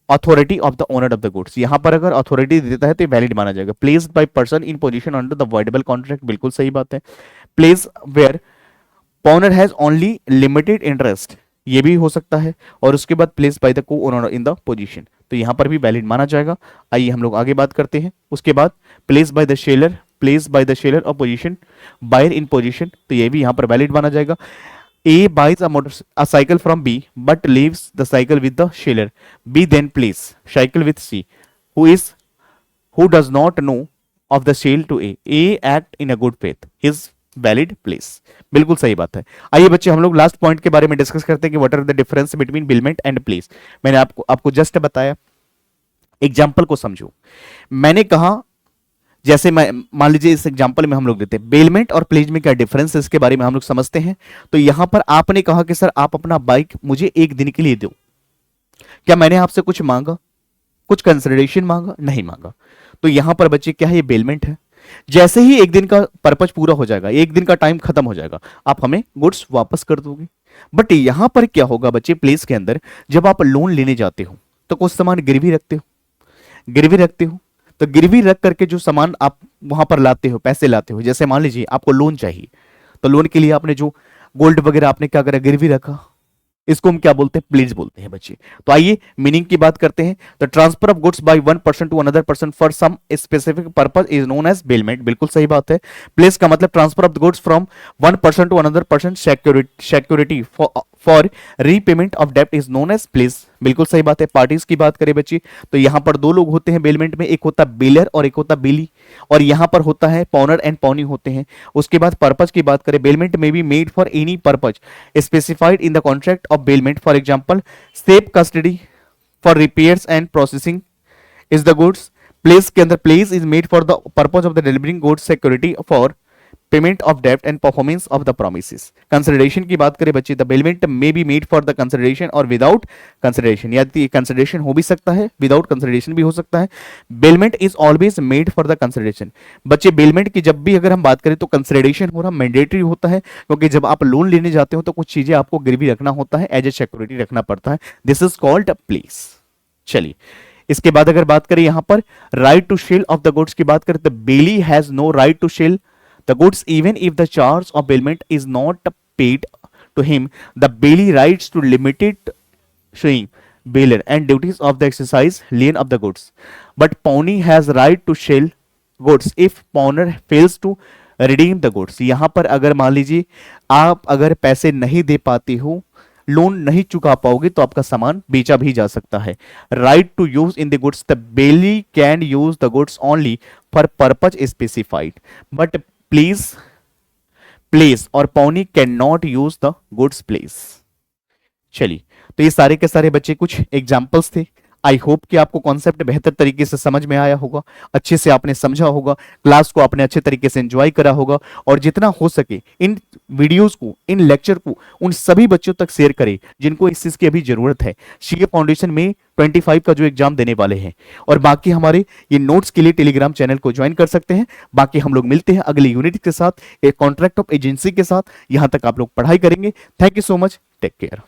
authority of the owner of the goods. यहां पर अगर authority देता है तो valid माना जाएगा। Placed by person in position under the voidable contract, बिल्कुल सही बात है। Place where owner has only limited interest, ये भी हो सकता है। और उसके बाद place by the co owner in the position, तो यहां पर भी वैलिड माना जाएगा। आइए हम लोग आगे बात करते हैं। उसके बाद place by the Shelar, place by the Shelar और पोजीशन बायर इन पोजीशन, तो ये भी यहां पर वैलिड माना जाएगा। A buys a cycle from B but leaves the cycle with the seller. B then place cycle with C, who does not know of the sale to A. A act in a good faith. His valid place. बिल्कुल सही बात है। आइए बच्चे हम लोग last point के बारे में डिस्कस करते हैं कि what are the difference between bailment and pledge. मैंने आपको जस्ट बताया, एग्जाम्पल को समझो। मैंने कहा जैसे मैं मान लीजिए इस एग्जांपल में हम लोग देते हैं बेलमेंट और प्लेज में क्या डिफरेंस है, इसके बारे में हम लोग समझते हैं। तो यहां पर आपने कहा कि सर आप अपना बाइक मुझे एक दिन के लिए दो, क्या मैंने आपसे कुछ मांगा, कुछ कंसिडरेशन मांगा? नहीं मांगा। तो यहां पर बच्चे क्या है, ये बेलमेंट है। जैसे ही एक दिन का पर्पज पूरा हो जाएगा, एक दिन का टाइम खत्म हो जाएगा, आप हमें गुड्स वापस कर दोगे। बट यहां पर क्या होगा बच्चे, प्लेस के अंदर जब आप लोन लेने जाते हो तो कुछ सामान गिरवी रखते हो, तो गिरवी रख करके जो सामान आप वहां पर लाते हो, पैसे लाते हो, जैसे मान लीजिए आपको लोन चाहिए, तो लोन के लिए आपने जो गोल्ड वगैरह आपने क्या करा, गिरवी रखा, इसको हम क्या बोलते हैं, प्लेज बोलते हैं बच्चे। तो आइए मीनिंग की बात करते हैं। The transfer of goods by one person to another person for some specific purpose is known as bailment, बिल्कुल सही बात है। प्लेस का मतलब transfer of the goods from one person to another person, security for repayment of डेब्ट is known as place, बिल्कुल सही बात है। पार्टीज की बात करें बच्चे तो यहां पर दो लोग होते हैं बेलमेंट में, एक होता है बेलर और एक होता है बेली, और यहां पर होता है पॉनर एंड पॉनी होते हैं। उसके बाद पर्पज की बात करें, bailment may be made for any purpose specified in the contract of bailment, for example safe custody for repairs and processing is the goods. Pledge के अंदर pledge is made for the purpose of the delivering goods, security for payment of डेब्ट and performance of the promises. Consideration की बात करें बच्चे, the bailment may be made for the consideration or without consideration, यानी consideration हो भी सकता है, विदाउट कंसिडरेशन भी हो सकता है। Bailment is always made for the consideration. बच्चे बेलमेंट की जब भी अगर हम बात करें तो कंसिडरेशन हो रहा मैंडेटरी होता है, क्योंकि जब आप लोन लेने जाते हो तो कुछ चीजें आपको गिरवी रखना होता है, एज ए सिक्योरिटी रखना पड़ता है। This is called pledge. चलिए इसके बाद अगर बात करें यहां पर right to sale of the goods की बात करें तो bailee has no right to sell the goods even if the charge of bailment is not paid to him, the bailee rights to limited showing bailor and duties of the exercise lien of the goods, but pawnee has right to sell goods if pawner fails to redeem the goods। यहां पर अगर मान लीजिए आप अगर पैसे नहीं दे पाते हो, लोन नहीं चुका पाओगे, तो आपका सामान बेचा भी जा सकता है। Right to use in the goods, the bailee can use the goods only for purpose specified, but pledgee or pawnee can not use the goods pledged. चलिए, तो ये सारे के सारे बच्चे कुछ एग्जाम्पल्स थे। आई होप कि आपको कॉन्सेप्ट बेहतर तरीके से समझ में आया होगा, अच्छे से आपने समझा होगा, क्लास को आपने अच्छे तरीके से एंजॉय करा होगा, और जितना हो सके इन वीडियोस को, इन लेक्चर को उन सभी बच्चों तक शेयर करें जिनको इस चीज की अभी जरूरत है। सीए फाउंडेशन में 25 का जो एग्जाम देने वाले हैं, और बाकी हमारे ये नोट्स के लिए टेलीग्राम चैनल को ज्वाइन कर सकते हैं। बाकी हम लोग मिलते हैं अगले यूनिट के साथ, एक कॉन्ट्रैक्ट ऑफ एजेंसी के साथ। यहां तक आप लोग पढ़ाई करेंगे। Thank you so much, take care.